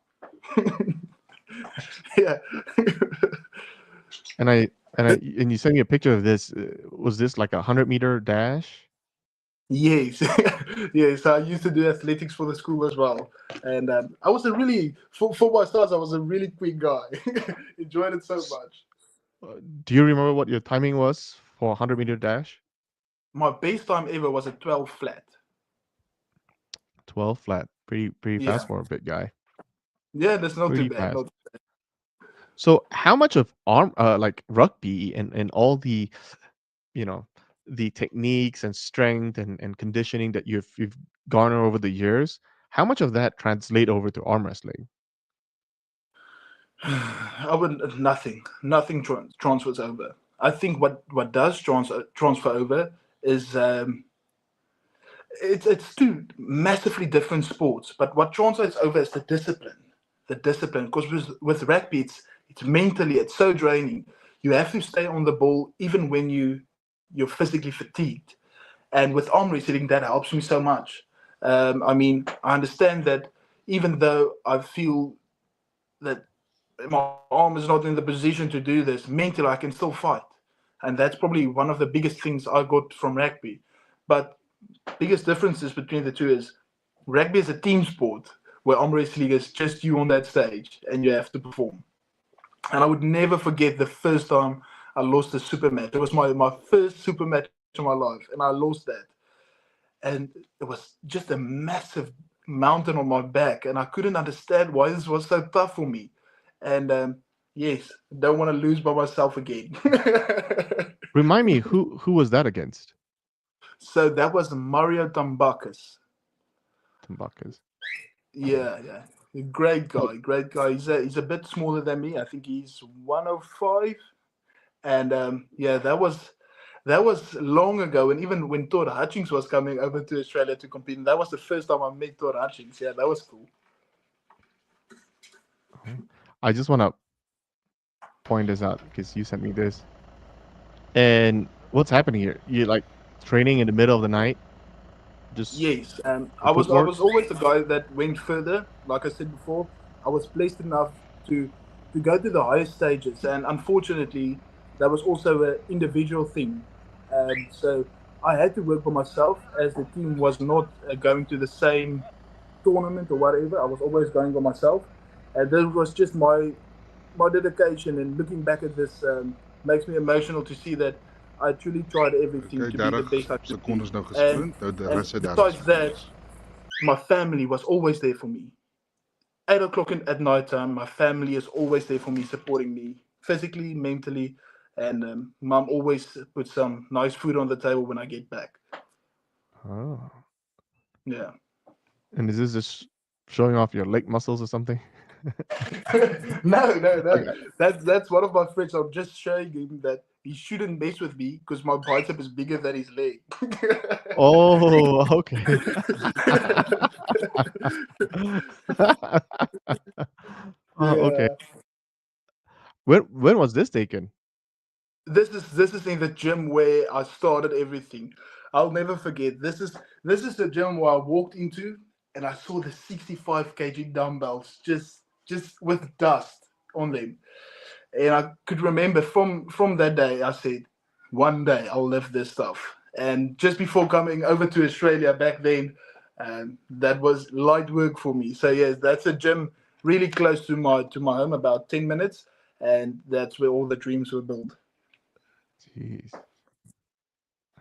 Yeah. And you sent me a picture of this. Was this like a 100-meter dash? Yes, yes. I used to do athletics for the school as well, and I was a really for my stars. I was a really quick guy. Enjoyed it so S- much. Do you remember what your timing was for a 100-meter dash? My best time ever was a 12 flat. 12 flat. Pretty fast Yeah, for a big guy. yeah. That's not too Pretty bad. fast. Not So how much of like rugby and all the you know the techniques and strength and conditioning that you've garnered over the years, how much of that translate over to arm wrestling? I would nothing transfers over. I think what does transfer over is it's two massively different sports, but what translates over is the discipline. Because with rugby, it's mentally it's so draining. You have to stay on the ball even when you're physically fatigued. And with arm wrestling, that helps me so much. I mean, I understand that even though I feel that my arm is not in the position to do this, mentally I can still fight. And that's probably one of the biggest things I got from rugby. But biggest differences between the two is rugby is a team sport, where arm wrestling is just you on that stage and you have to perform. And I would never forget the first time I lost a super match. It was my first super match in my life, and I lost that. And it was just a massive mountain on my back, and I couldn't understand why this was so tough for me. And yes, don't want to lose by myself again. Remind me, who was that against? So that was Mario Tambakis. Tumbakas. Yeah, yeah. Great Oh, guy, great guy. He's a bit smaller than me. I think he's 105. And yeah, that was long ago. And even when Todd Hutchings was coming over to Australia to compete, and that was the first time I met Todd Hutchings. Yeah, that was cool. oh. I just want to point this out because you sent me this. And what's happening here? You like training in the middle of the night just Yes, for I footwork? was always the guy that went further. Like I said before, I was blessed enough to go to the highest stages, and unfortunately, that was also an individual thing. So I had to work for myself as the team was not going to the same tournament or whatever. I was always going by myself, and this was just my dedication. And looking back at this, makes me emotional to see that I truly tried everything Oké, to be the 30 best I could be. secondes nou And gesprint. Nou, de and rest is 30 besides that, secondes. my family was always there for me. 8 o'clock at night time, my family is always there for me, supporting me physically, mentally, and mom always puts some nice food on the table when I get back. Oh. Yeah. And is this just showing off your leg muscles or something? No, no, no. Okay. That's one of my friends. I'm just showing him that he shouldn't mess with me because my bicep is bigger than his leg. Oh, okay. Oh, okay. Yeah. When was this taken? This is in the gym where I started everything. I'll never forget. This is the gym where I walked into and I saw the 65 kg dumbbells just with dust on them. And I could remember from that day I said, one day I'll lift this stuff. And just before coming over to Australia back then, that was light work for me. So yes, that's a gym really close to my home, about 10 minutes, and that's where all the dreams were built. Jeez.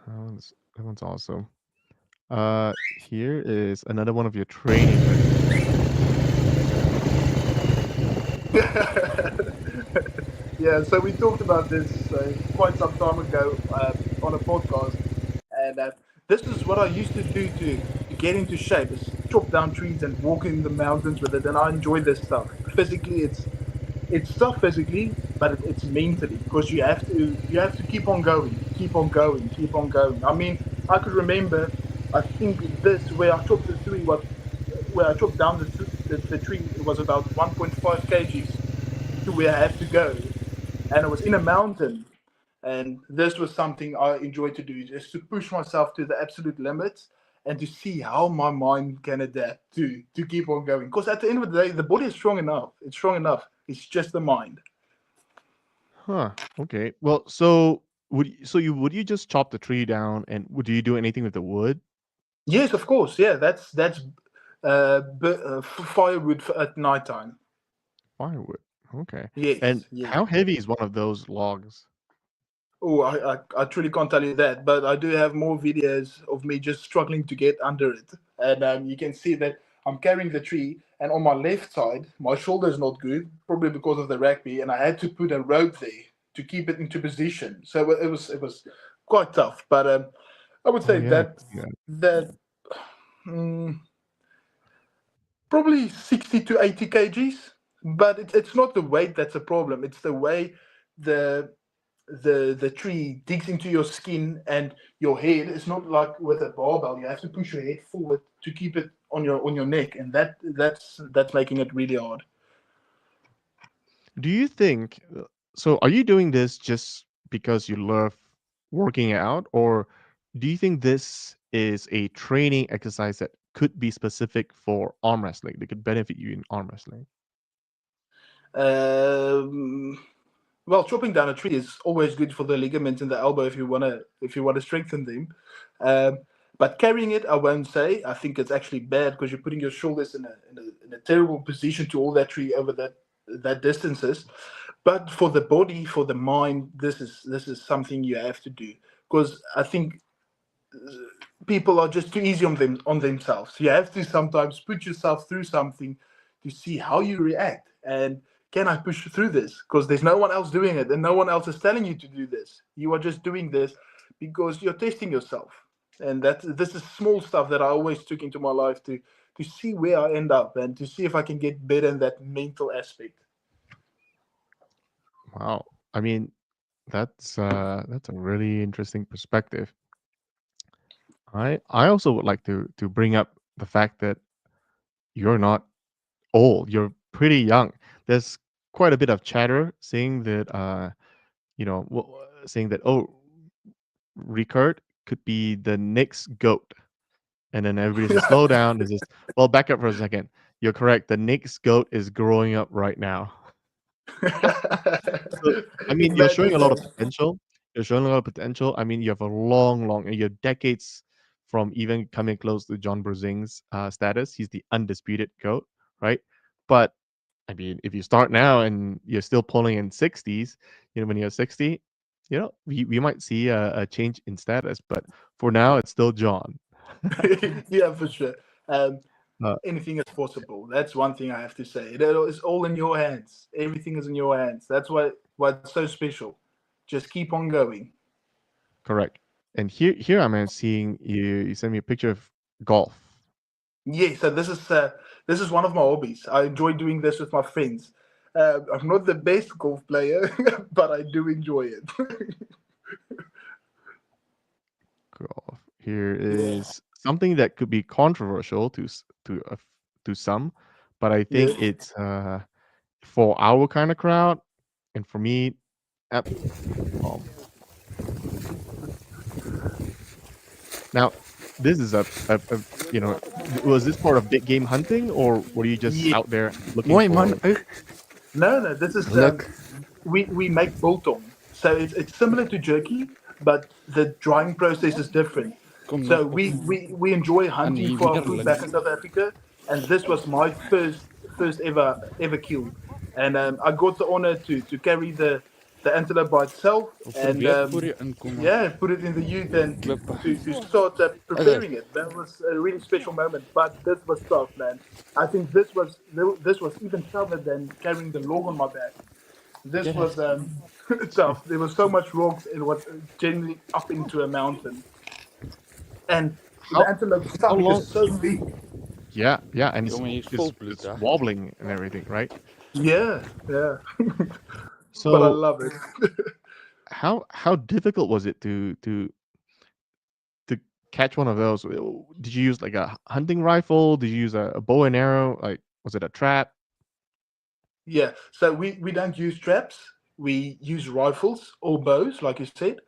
That one's awesome. Here is another one of your training records. Yeah, so we talked about this quite some time ago on a podcast, and this is what I used to do to get into shape: is chop down trees and walk in the mountains with it. And I enjoy this stuff. Physically, it's tough physically, but it's mentally because you have to keep on going, keep on going, keep on going. I mean, I could remember. I think this where I chopped the tree, what where I chopped down the tree, it was about 1.5 kgs to where I have to go, and it was in a mountain. And this was something I enjoyed to do, is to push myself to the absolute limits and to see how my mind can adapt to keep on going. Because at the end of the day, the body is strong enough. It's strong enough. It's just the mind. Huh. Okay. Well, so would you just chop the tree down and would you do anything with the wood? Yes, of course. Yeah, that's firewood at nighttime. Firewood. Okay. And Yes, yes. how heavy is one of those logs? Oh, I truly can't tell you that, but I do have more videos of me just struggling to get under it. And you can see that I'm carrying the tree, and on my left side, my shoulder is not good, probably because of the rugby, and I had to put a rope there to keep it into position. So it was quite tough, but I would Oh say yeah. that mm, probably 60 to 80 kgs. But it's not the weight that's a problem. It's the way the the tree digs into your skin and your head. It's not like with a barbell. You have to push your head forward to keep it on your neck, and that's making it really hard. Do you think so are you doing this just because you love working out or do you think this is a training exercise that could be specific for arm wrestling? That could benefit you in arm wrestling? Um, well, chopping down a tree is always good for the ligaments in the elbow if you wanna strengthen them. Um, But carrying it, I won't say. I think it's actually bad because you're putting your shoulders in a terrible position to all that tree over that distances. But for the body, for the mind, this is something you have to do, because I think people are just too easy on themselves. You have to sometimes put yourself through something to see how you react, and can I push through this? Because there's no one else doing it, and no one else is telling you to do this. You are just doing this because you're testing yourself, and this is small stuff that I always took into my life to see where I end up and to see if I can get better in that mental aspect. Wow. I mean, that's a really interesting perspective. I also would like to bring up the fact that you're not old. You're pretty young. There's quite a bit of chatter saying that saying that, oh, Riekerd could be the next goat. And then everybody says, slow down. It's just, well, back up for a second. You're correct. The next goat is growing up right now. So, I mean, you're showing Imagine a lot of that. potential. You're showing a lot of potential. I mean, you have a long, you have decades from even coming close to John Brzezinski's status. He's the undisputed GOAT, right? But I mean, if you start now and you're still pulling in 60s, when you're 60, we might see a change in status. But for now, it's still John. Yeah, for sure. Um, Uh, Anything is possible. That's one thing I have to say. It's all in your hands. Everything is in your hands. That's why it's so special. Just keep on going. Correct. And here I'm seeing you send me a picture of golf. Yeah. So this is one of my hobbies. I enjoy doing this with my friends. I'm not the best golf player, but I do enjoy it. Golf. Here Yeah. is something that could be controversial to some, but I Yeah. think it's for our kind of crowd, and for me, uh, um, now this is was this part of big game hunting, or were you just Yeah. out there looking Mooi man. for? No, this is Look. we make biltong. So it's similar to jerky, but the drying process is different. Kom So nog op. we enjoy Aan hunting die for our food back weerlig. in South Africa, and this was my first ever kill, and I got the honor to carry the antelope by itself, and Probeer voor je inkomen. yeah, put it in the ute and Klippe. to start Okay. preparing it. That was a really special moment. But this was tough, man. I think this was even tougher than carrying the log on my back. This Get it. was tough. There was so much rocks. It was generally up into a mountain, and the How antelope's how stomach is long? so big. Yeah, and Jongen, je is vol it's bloed, it's hè? wobbling and everything, right? Yeah, yeah. But I So love it. how difficult was it to catch one of those? Did you use like a hunting rifle? Did you use a bow and arrow? Like, was it a trap? Yeah. So we don't use traps. We use rifles or bows, like you said.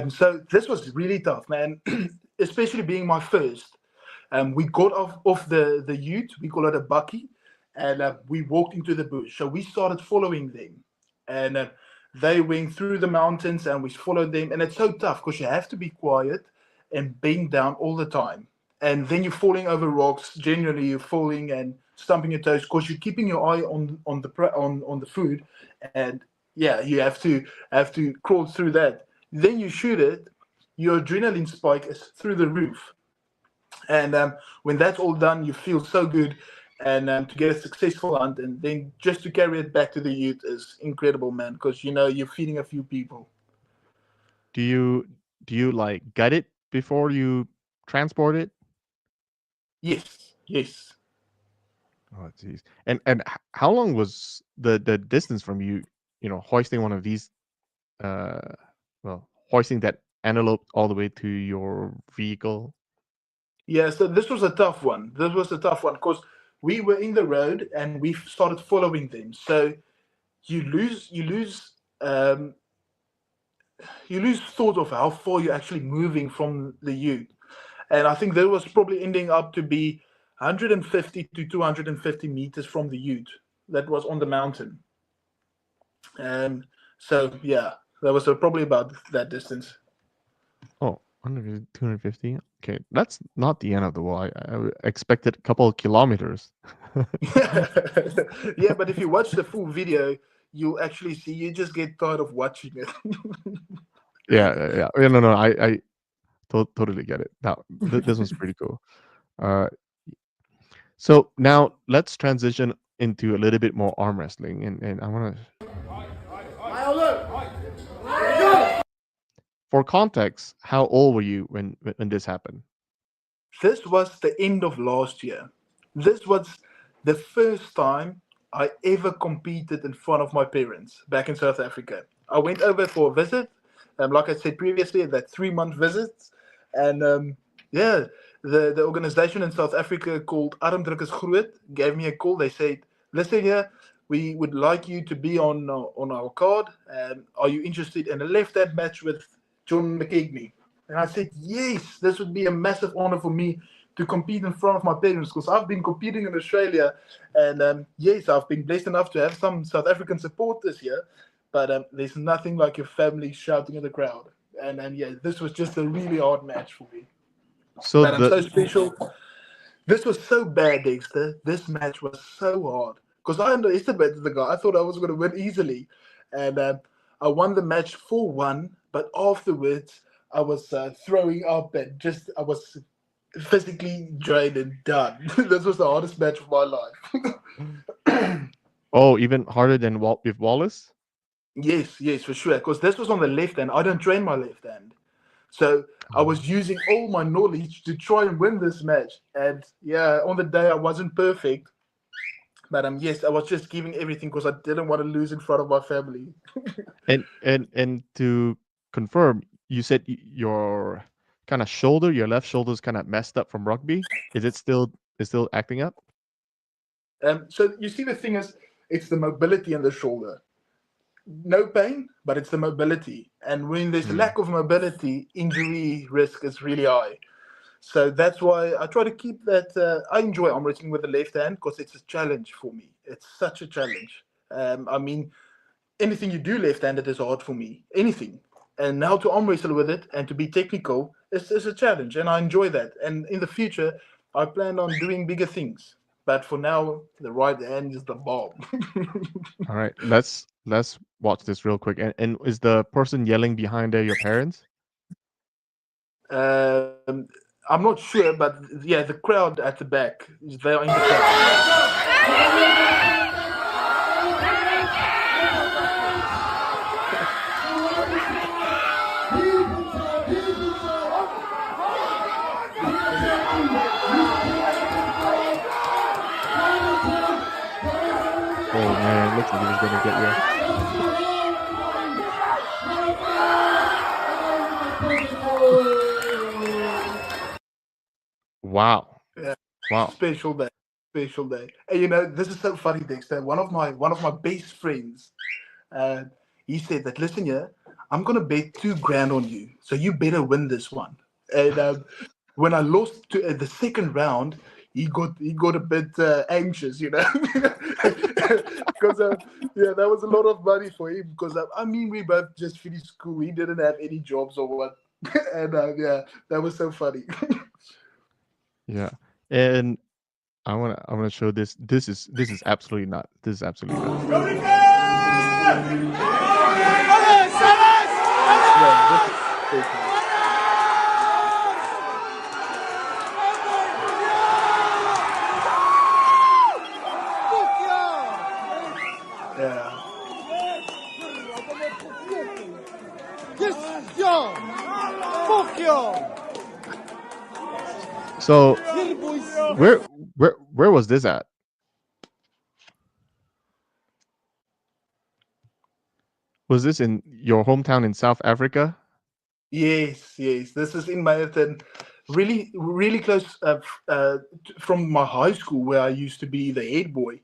So this was really tough, man. Especially being my first. We got off the ute. We call it a bucky, and we walked into the bush. So we started following them, and they went through the mountains, and we followed them. And it's so tough because you have to be quiet and bend down all the time. And then you're falling over rocks. Generally, you're falling and stumping your toes because you're keeping your eye on the food. And yeah, you have to crawl through that. Then you shoot it. Your adrenaline spike is through the roof, and when that's all done, you feel so good. And to get a successful hunt, and then just to carry it back to the ute is incredible, man. Because you're feeding a few people. Do you like gut it before you transport it? Yes, yes. Oh, jeez. And how long was the distance from you, hoisting one of these, uh, hoisting that antelope all the way to your vehicle? Yeah, so this was a tough one. This was a tough one because we were in the road and we started following them. So um, you lose thought of how far you're actually moving from the ute. And I think that was probably ending up to be 150 to 250 meters from the ute that was on the mountain. Um, so yeah, that was probably about that distance. Oh, 250. Okay, that's not the end of the world. I expected a couple of kilometers. Yeah, but if you watch the full video, you'll actually see you just get tired of watching it. Yeah. No. I totally get it. Now, this was pretty cool. Uh, so now let's transition into a little bit more arm wrestling, and I want to, for context, how old were you when this happened? This was the end of last year. This was the first time I ever competed in front of my parents back in South Africa. I went over for a visit, like I said previously, that 3 month visit, and yeah, the organization in South Africa called Armdruk is Groot gave me a call. They said, "Listen here, we would like you to be on our card. Are you interested in a left hand match with John McKegney?" And I said, yes, this would be a massive honor for me to compete in front of my parents because I've been competing in Australia. And yes, I've been blessed enough to have some South African support this year. But there's nothing like your family shouting in the crowd. And yeah, this was just a really hard match for me. So But I'm the so special. This was so bad, Dexter. This match was so hard because I underestimated the guy. I thought I was going to win easily, and I won the match 4-1. But afterwards, I was throwing up and just I was physically drained and done. This was the hardest match of my life. Oh, even harder than with Wallace? Yes, for sure. Because this was on the left hand. I don't train my left hand. So I was using all my knowledge to try and win this match. And yeah, on the day I wasn't perfect. But yes, I was just giving everything because I didn't want to lose in front of my family. And to confirm, you said your kind of shoulder, your left shoulder's kind of messed up from rugby. Is still acting up? So you see, the thing is, it's the mobility in the shoulder. No pain, but it's the mobility. And when there's Mm. lack of mobility, injury risk is really high. So that's why I try to keep that. I enjoy arm wrestling with the left hand because it's a challenge for me. It's such a challenge. I mean, anything you do left-handed is hard for me. Anything. And now to arm wrestle with it and to be technical is a challenge, and I enjoy that. And in the future, I plan on doing bigger things. But for now, the right hand is the bomb. All right, let's watch this real quick. And is the person yelling behind there your parents? um, I'm not sure, but yeah, the crowd at the back, they are in the crowd. Oh man, looks like he was gonna get you. Wow, Yeah, wow. special day, special day. And this is so funny, Dexter. One of my best friends, uh, he said that, listen, yeah, I'm gonna bet 2 grand on you, so you better win this one. And when I lost to the second round, he got a bit anxious, because yeah, that was a lot of money for him. Because I mean, we both just finished school. He didn't have any jobs or what, and yeah, that was so funny. Yeah, and I wanna show this. This is absolutely not. This is absolutely nuts. Yeah, this is special. Yeah. So where was this at? Was this in your hometown in South Africa? Yes. This is in Meyerton, really, really close from my high school where I used to be the head boy.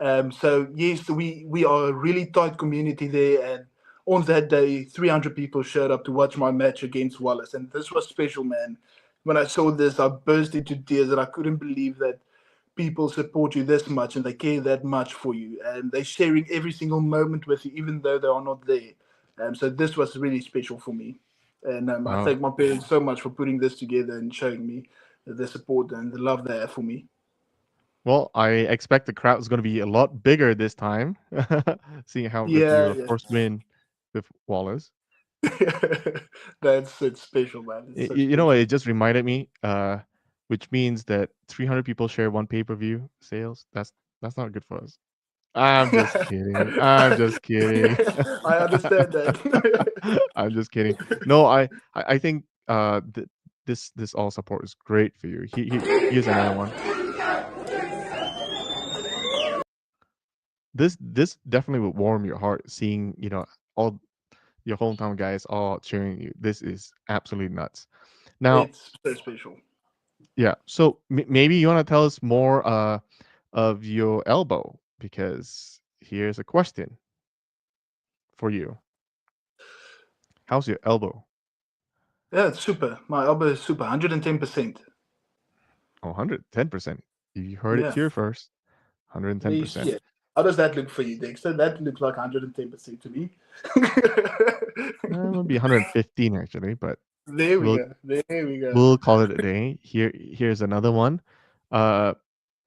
So yes, we are a really tight community there, and on that day, 300 people showed up to watch my match against Wallace, and this was special, man. When I saw this, I burst into tears, and I couldn't believe that people support you this much and they care that much for you, and they're sharing every single moment with you, even though they are not there. So this was really special for me. And I Wow. thank my parents so much for putting this together and showing me the support and the love they have for me. Well, I expect the crowd is going to be a lot bigger this time, seeing how with Yeah, your yeah. first win with Wallace. That's it's special, man. It's so You know what? special. It just reminded me, which means that 300 people share one pay-per-view sales. That's not good for us. I'm just kidding. I'm just kidding. I understand that. I'm just kidding. No, I think this all support is great for you. Here's another one. This definitely would warm your heart seeing all your hometown guys all cheering you. This is absolutely nuts. Now, It's so special. yeah. So maybe you want to tell us more of your elbow because here's a question for you. How's your elbow? Yeah, it's super. My elbow is super. 110%. Oh, 110%. You heard it Yeah. here first. There you see 110%. it. How does that look for you, Dexter? That looks like 110% to me. It would be 115 actually, but There we we'll go. There we go. we'll call it a day. Here's another one. Uh,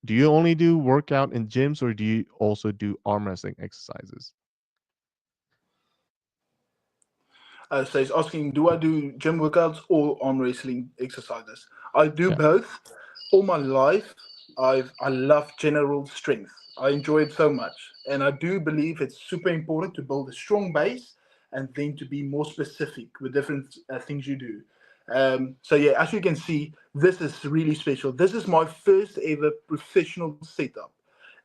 do you only do workout in gyms or do you also do arm wrestling exercises? So he's asking, do I do gym workouts or arm wrestling exercises? I do Yeah. both. All my life, I love general strength. I enjoy it so much, and I do believe it's super important to build a strong base and then to be more specific with different things you do. So yeah, as you can see, this is really special. This is my first ever professional setup,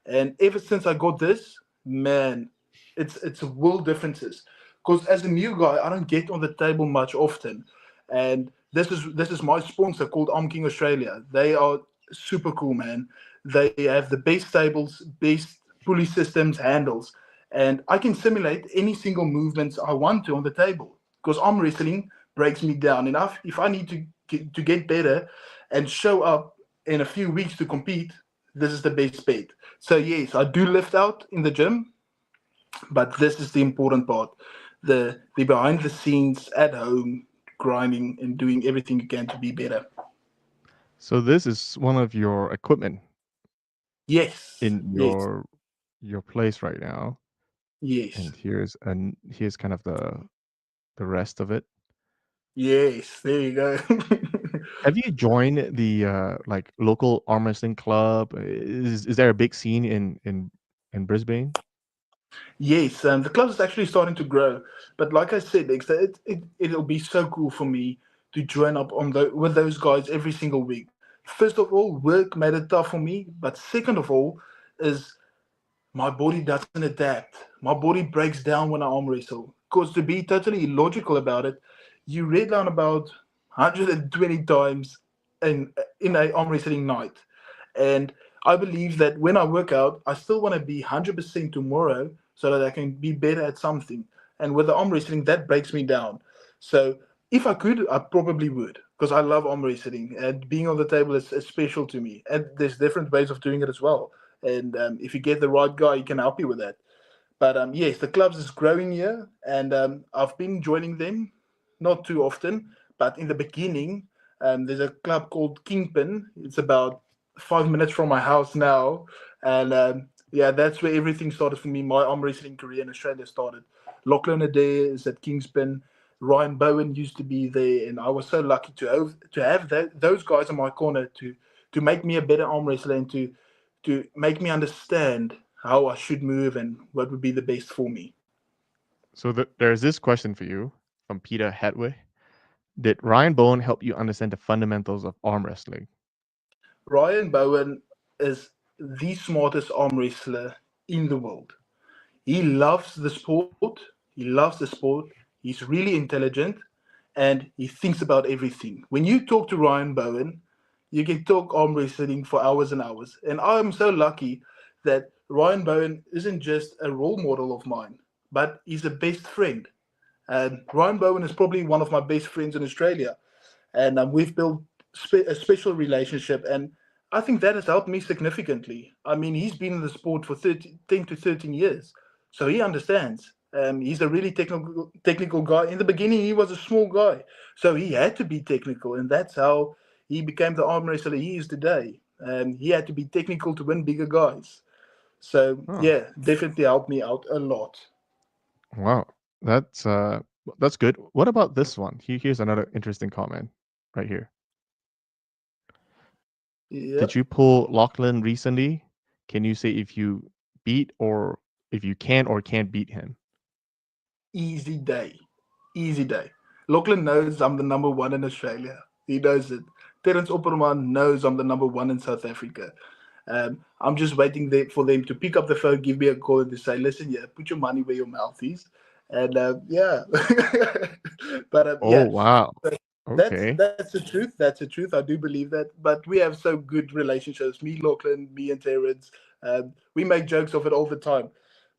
and ever since I got this, man, it's world differences. Because as a new guy, I don't get on the table much often, and this is my sponsor called Arm King Australia. They are super cool, man. They have the best tables, best pulley systems, handles, and I can simulate any single movements I want to on the table. Because arm wrestling breaks me down enough. If I need to get better and show up in a few weeks to compete, this is the best bet. So yes, I do lift out in the gym, but this is the important part: the behind the scenes at home grinding and doing everything you can to be better. So this is one of your equipment Yes, in yes, your place right now, yes, and here's kind of the rest of it. yes. There you go. Have you joined the like local arm wrestling club? Is there a big scene in Brisbane? Yes, the club is actually starting to grow. But like I said, Dexter, it'll be so cool for me to join up with those guys every single week. First of all, work made it tough for me. But second of all, is my body doesn't adapt. My body breaks down when I arm wrestle. Because to be totally illogical about it, you redline about 120 times in a arm wrestling night. And I believe that when I work out, I still want to be 100% tomorrow so that I can be better at something. And with the arm wrestling, that breaks me down. So if I could, I probably would because I love arm wrestling and being on the table is special to me. And there's different ways of doing it as well. And if you get the right guy, he can help you with that. But yes, the clubs is growing here, and I've been joining them, not too often, but in the beginning, there's a club called Kingpin. It's about 5 minutes from my house now, and yeah, that's where everything started for me. My arm wrestling career in Australia started. Lachlan Adair is at Kingspin. Ryan Bowen used to be there, and I was so lucky to have those guys in my corner to make me a better arm wrestler and to make me understand how I should move and what would be the best for me. So there's this question for you from Peter Hadway. Did Ryan Bowen help you understand the fundamentals of arm wrestling? Ryan Bowen is the smartest arm wrestler in the world. He loves the sport. He loves the sport. He's really intelligent and he thinks about everything. When you talk to Ryan Bowen, you can talk arm wrestling for hours and hours. And I'm so lucky that Ryan Bowen isn't just a role model of mine, but he's a best friend. And Ryan Bowen is probably one of my best friends in Australia. And we've built a special relationship. And I think that has helped me significantly. I mean, he's been in the sport for 10 to 13 years. So he understands. He's a really technical guy. In the beginning, he was a small guy, so he had to be technical, and that's how he became the arm wrestler he is today. He had to be technical to win bigger guys. So Oh, yeah, definitely helped me out a lot. wow. That's uh that's good. What about this one? Here's another interesting comment right here. Yeah, Did you pull Lachlan recently? Can you say if you beat or if you can or can't beat him? easy day, easy day. Lachlan knows I'm the number one in Australia. He knows it. Terence Opperman knows I'm the number one in South Africa. I'm just waiting there for them to pick up the phone, give me a call, and to say, "Listen, yeah, put your money where your mouth is," and yeah. But Oh, yeah, wow. that's Okay. that's the truth. That's the truth. I do believe that. But we have so good relationships. Me, Lachlan, me, and Terence. We make jokes of it all the time.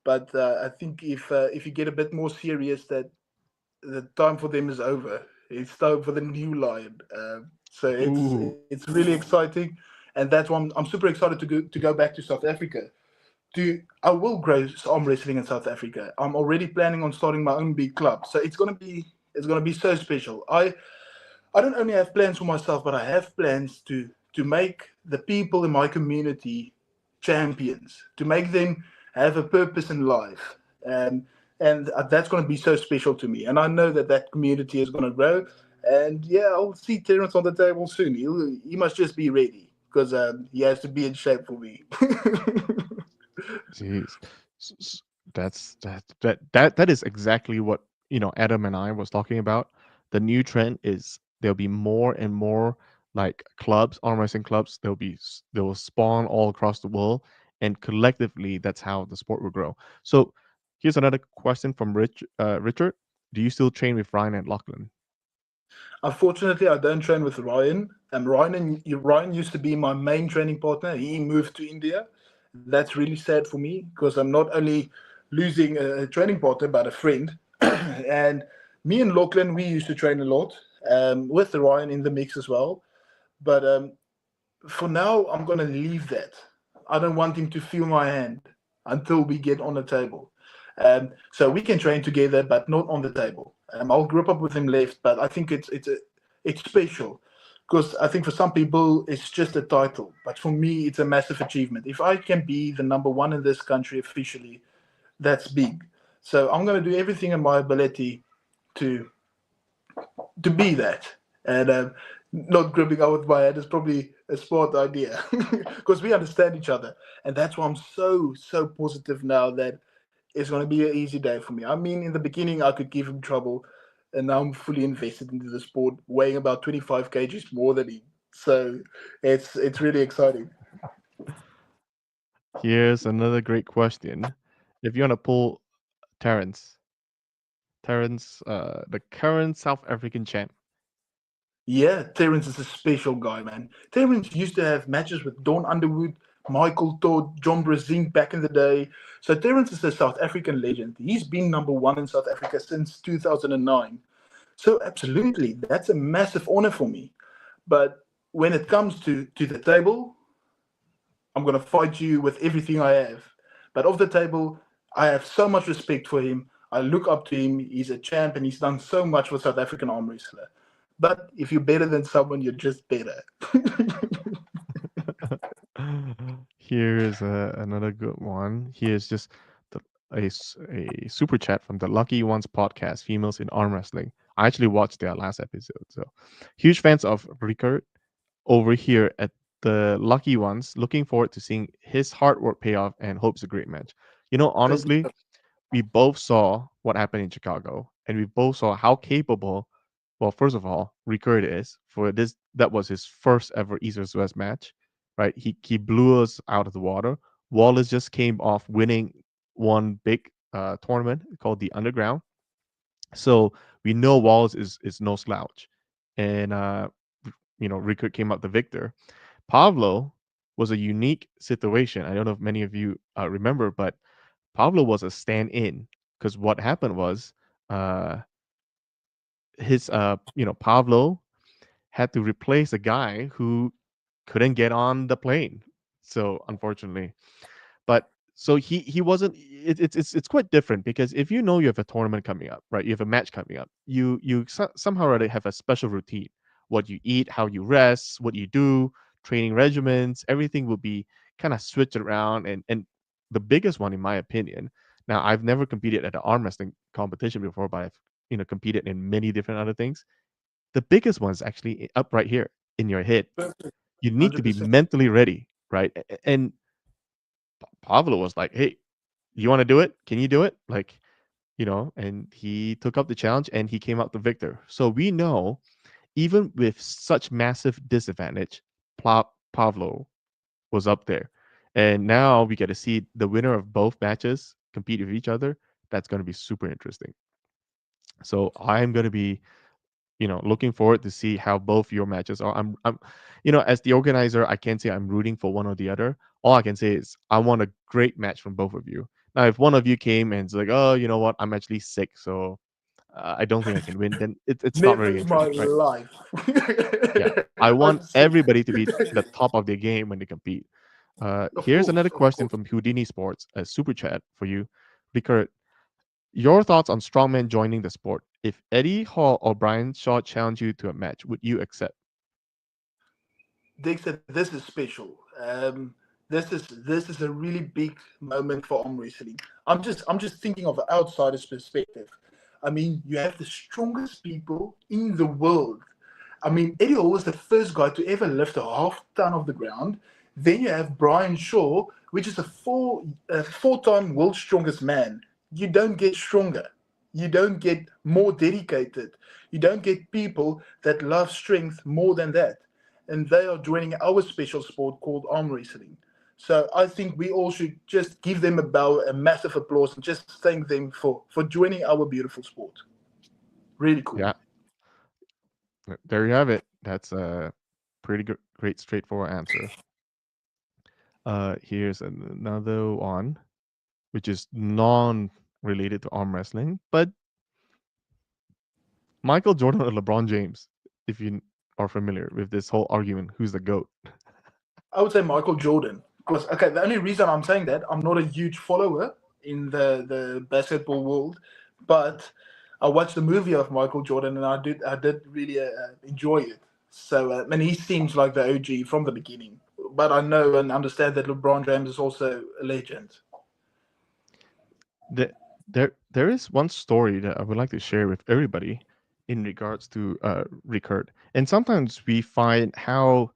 But I think if you get a bit more serious, that the time for them is over. It's time for the new lion. So Ooh. it's really exciting, and that's why I'm super excited to go back to South Africa. I will grow arm wrestling in South Africa. I'm already planning on starting my own big club, so it's gonna be so special. I don't only have plans for myself, but I have plans to make the people in my community champions, to make them have a purpose in life, and that's going to be so special to me. And I know that that community is going to grow. And yeah, I'll see Terence on the table soon. He must just be ready because he has to be in shape for me. Jeez. That is exactly what, Adam and I was talking about. The new trend is there'll be more and more like clubs, arm wrestling clubs. They will spawn all across the world, and collectively, that's how the sport will grow. So, here's another question from Richard. Do you still train with Ryan and Lachlan? Unfortunately, I don't train with Ryan. Ryan used to be my main training partner. He moved to India. That's really sad for me because I'm not only losing a training partner but a friend. And me and Lachlan, we used to train a lot with Ryan in the mix as well. But for now, I'm gonna leave that. I don't want him to feel my hand until we get on the table. So we can train together, but not on the table. I'll group up with him left, but I think it's special because I think for some people it's just a title, but for me it's a massive achievement. If I can be the number one in this country officially, that's big. So I'm gonna do everything in my ability to to be that. And not gripping out with my hand is probably a smart idea because we understand each other. And that's why I'm so positive now that it's going to be an easy day for me. I mean, in the beginning, I could give him trouble, and now I'm fully invested into the sport, weighing about 25 kgs more than him. So it's really exciting. Here's another great question. If you want to pull Terrence, the current South African champ. Yeah, Terence is a special guy, man. Terence used to have matches with Don Underwood, Michael Todd, John Brezink back in the day. So Terence is a South African legend. He's been number one in South Africa since 2009. So absolutely, that's a massive honor for me. But when it comes to the table, I'm gonna fight you with everything I have. But off the table, I have so much respect for him. I look up to him. He's a champ and he's done so much for South African arm wrestler. But if you're better than someone, you're just better. Here's another good one. Here's just a super chat from the Lucky Ones podcast, Females in Arm Wrestling. I actually watched their last episode, so huge fans of Riekerd over here at the Lucky Ones. Looking forward to seeing his hard work pay off and hopes a great match. Thank Honestly, you. we both saw what happened in Chicago, and we both saw how capable. Well, first of all, Riekerd is for this. That was his first ever East vs West match, right? He blew us out of the water. Wallace just came off winning one big tournament called the Underground, so we know Wallace is no slouch, and Riekerd came out the victor. Pablo was a unique situation. I don't know if many of you remember, but Pablo was a stand-in because what happened was uh Pablo had to replace a guy who couldn't get on the plane. So unfortunately, but So he wasn't. It's quite different because if you know you have a tournament coming up, right? You have a match coming up. You somehow or other have a special routine. What you eat, how you rest, what you do, training regimens, everything will be kind of switched around. And the biggest one, in my opinion. Now, I've never competed at an arm wrestling competition before, but I've competed in many different other things. The biggest one is actually up right here in your head. Perfect. You need to be 100%. mentally ready, right? And Pavlo was like, "Hey, you want to do it? Can you do it?" Like, and he took up the challenge and he came out the victor. So we know, even with such massive disadvantage, Pavlo was up there. And now we get to see the winner of both matches compete with each other. That's going to be super interesting. So I'm going to be, looking forward to see how both your matches are. As the organizer, I can't say I'm rooting for one or the other. All I can say is I want a great match from both of you. Now, if one of you came and it's like, oh, you know what, I'm actually sick, so I don't think I can win, then it's not Never very in my interesting, right? life. Yeah, I I'm want sick. everybody to be the top of their game when they compete. Of Here's course, another of question course. from Houdini Sports, a super chat for you, Rickard. Your thoughts on strongman joining the sport? If Eddie Hall or Brian Shaw challenge you to a match, would you accept? Dexter, this is special. This is a really big moment for arm wrestling. I'm just thinking of an outsider's perspective. I mean, you have the strongest people in the world. I mean, Eddie Hall was the first guy to ever lift a half ton of the ground. Then you have Brian Shaw, which is a four-time world's strongest man. You don't get stronger. You don't get more dedicated. You don't get people that love strength more than that. And they are joining our special sport called arm wrestling. So I think we all should just give them a bow, a massive applause, and just thank them for joining our beautiful sport. Really cool. Yeah, there you have it. That's a pretty good, great, straightforward answer. Here's another one, which is non-related to arm wrestling, but Michael Jordan or LeBron James, if you are familiar with this whole argument, who's the GOAT? I would say Michael Jordan. Because okay, the only reason I'm saying that I'm not a huge follower in the basketball world, but I watched the movie of Michael Jordan and I did really enjoy it. So and he seems like the OG from the beginning. But I know and understand that LeBron James is also a legend. The, there is one story that I would like to share with everybody in regards to Rickard. And sometimes we find how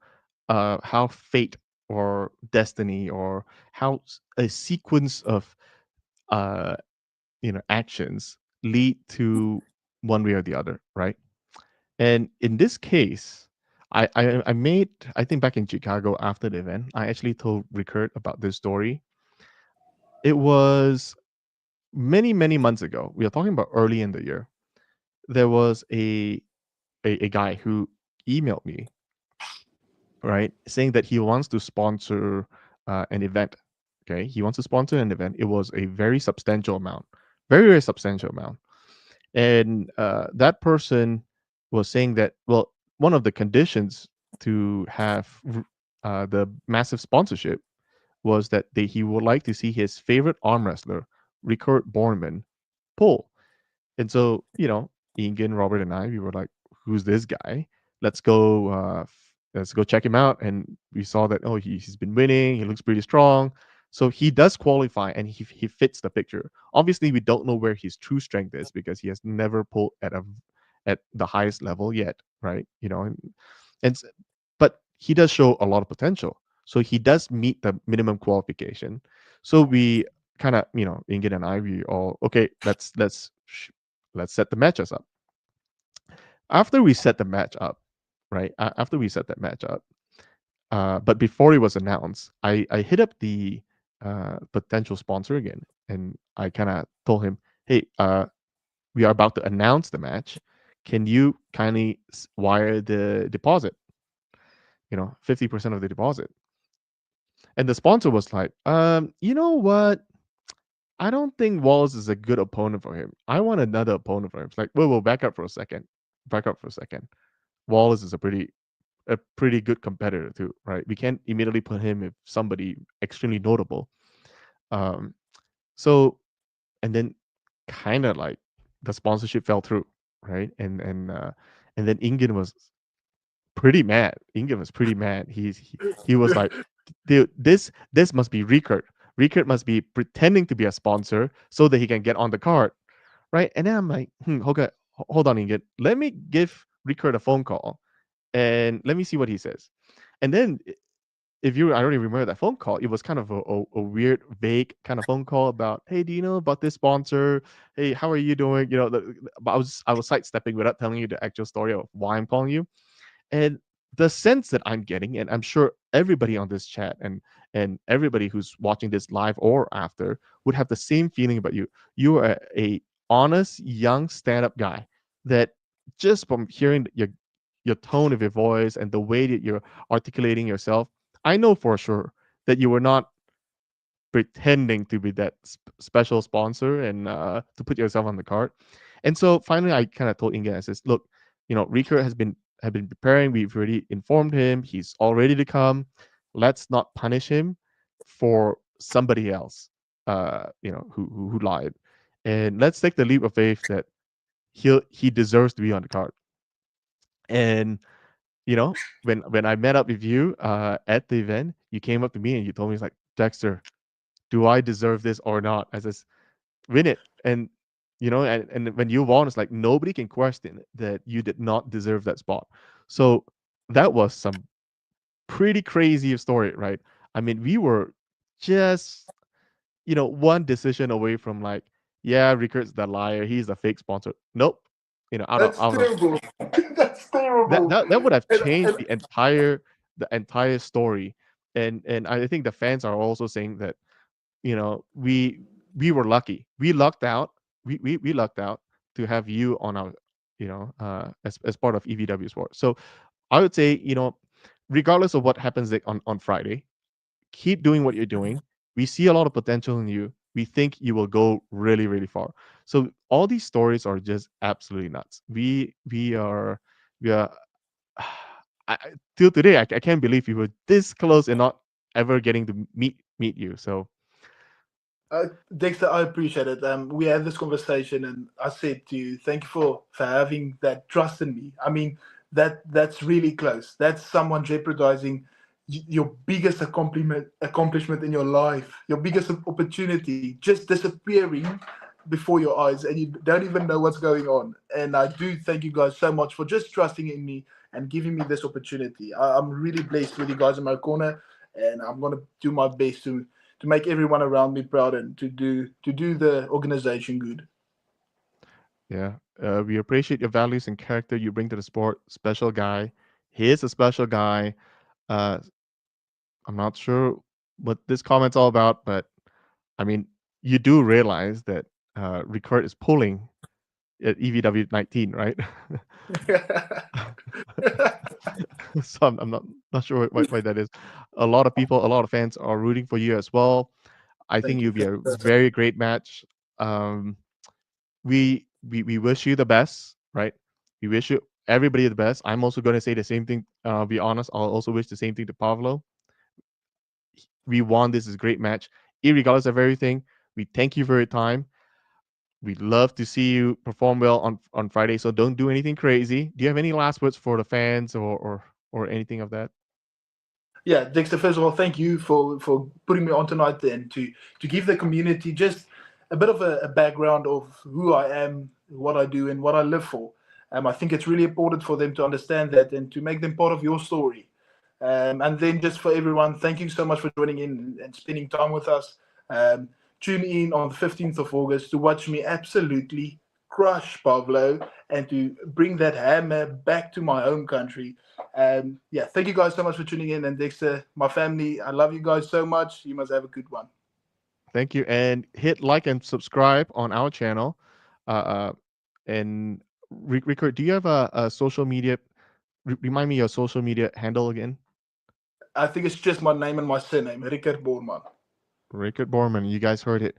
fate or destiny or how a sequence of uh actions lead to one way or the other, right? And in this case, I made, I think, back in Chicago after the event, I actually told Rickard about this story. It was many months ago. We are talking about early in the year. There was a guy who emailed me, right, saying that he wants to sponsor an event. Okay, he wants to sponsor an event. It was a very substantial amount, very substantial amount. And that person was saying that, well, one of the conditions to have the massive sponsorship was that he would like to see his favorite arm wrestler, Riekerd Bornman, pull. And so, Ian, Robert, and I, we were like, "Who's this guy? Let's go. Let's go check him out." And we saw that, oh, he's been winning. He looks pretty strong. So he does qualify, and he fits the picture. Obviously, we don't know where his true strength is because he has never pulled at the highest level yet, right? And but he does show a lot of potential. So he does meet the minimum qualification. So we kind of, Ingrid and I, we all, okay, let's set the matches up. After we set the match up, right? After we set that match up, but before it was announced, I hit up the potential sponsor again, and I kind of told him, "Hey, we are about to announce the match. Can you kindly wire the deposit? 50% of the deposit." And the sponsor was like, you know what? I don't think Wallace is a good opponent for him. I want another opponent for him. It's like, whoa, back up for a second. Back up for a second. Wallace is a pretty good competitor too, right? We can't immediately put him with somebody extremely notable. Um, so and then kind of like the sponsorship fell through, right? And then Ingen was pretty mad. Ingen was pretty mad. He was like, dude, this must be Riekerd. Riekerd must be pretending to be a sponsor so that he can get on the card, right? And then I'm like, okay, hold on, Ingen. Let me give Riekerd a phone call and let me see what he says. And then if you, I don't even remember that phone call. It was kind of a weird, vague kind of phone call about, hey, do you know about this sponsor? Hey, how are you doing? But I was sidestepping without telling you the actual story of why I'm calling you. And the sense that I'm getting, and I'm sure everybody on this chat and everybody who's watching this live or after would have the same feeling about you. You are a honest young stand-up guy that just from hearing your tone of your voice and the way that you're articulating yourself, I know for sure that you were not pretending to be that special sponsor and to put yourself on the card. And so finally, I kind of told Inga, I says, look, Riker has been preparing. We've already informed him. He's all ready to come. Let's not punish him for somebody else, who lied, and let's take the leap of faith that he deserves to be on the card. And when I met up with you at the event, you came up to me and you told me, it's like, Dexter, do I deserve this or not? I says, win it. And when you won, it's like nobody can question that you did not deserve that spot. So that was some pretty crazy story, right? I mean, we were just, one decision away from like, yeah, Rickard's the liar. He's a fake sponsor. Nope. Out of That's out of terrible. That's that terrible. that would have changed And the entire story. And I think the fans are also saying that we were lucky. We lucked out. We lucked out to have you on our as part of EVW Sport. So I would say, regardless of what happens like on Friday, keep doing what you're doing. We see a lot of potential in you. We think you will go really, really far. So all these stories are just absolutely nuts. We are till today, I can't believe we were this close and not ever getting to meet you. So Dexter, I appreciate it. We had this conversation, and I said to you, "Thank you for having that trust in me." I mean, that's really close. That's someone jeopardizing your biggest accomplishment in your life, your biggest opportunity, just disappearing before your eyes, and you don't even know what's going on. And I do thank you guys so much for just trusting in me and giving me this opportunity. I'm really blessed with you guys in my corner, and I'm gonna do my best to make everyone around me proud and to do the organization good. yeah, we appreciate your values and character you bring to the sport. Special guy. He is a special guy. Uh, I'm not sure what this comment's all about, but I mean, you do realize that Rickard is pulling at EVW 19, right? So I'm not sure why that is. A lot of people, a lot of fans are rooting for you as well. I think Thank you. you'll be a very great match. Um, we wish you the best, right? We wish you everybody the best. I'm also going to say the same thing. Be honest, I'll also wish the same thing to Pavlo. We won. This is a great match. Irregardless of everything, we thank you for your time. We'd love to see you perform well on Friday. So don't do anything crazy. Do you have any last words for the fans or anything of that? Yeah, Dexter, first of all, thank you for putting me on tonight and to give the community just a bit of a background of who I am, what I do, and what I live for. I think it's really important for them to understand that and to make them part of your story. And then just for everyone, thank you so much for joining in and spending time with us. Um, Tune in on the 15th of August to watch me absolutely crush Pablo and to bring that hammer back to my home country. Yeah, thank you guys so much for tuning in. And Dexter, my family, I love you guys so much. You must have a good one. Thank you, and hit like and subscribe on our channel. Uh, and Rickard, do you have a social media? Remind me your social media handle again. I think it's just my name and my surname, Riekerd Bornman. Riekerd Bornman. You guys heard it.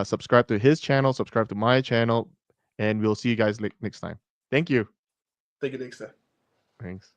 Subscribe to his channel. Subscribe to my channel, and we'll see you guys next time. Thank you. Thank you, Dexter. Thanks.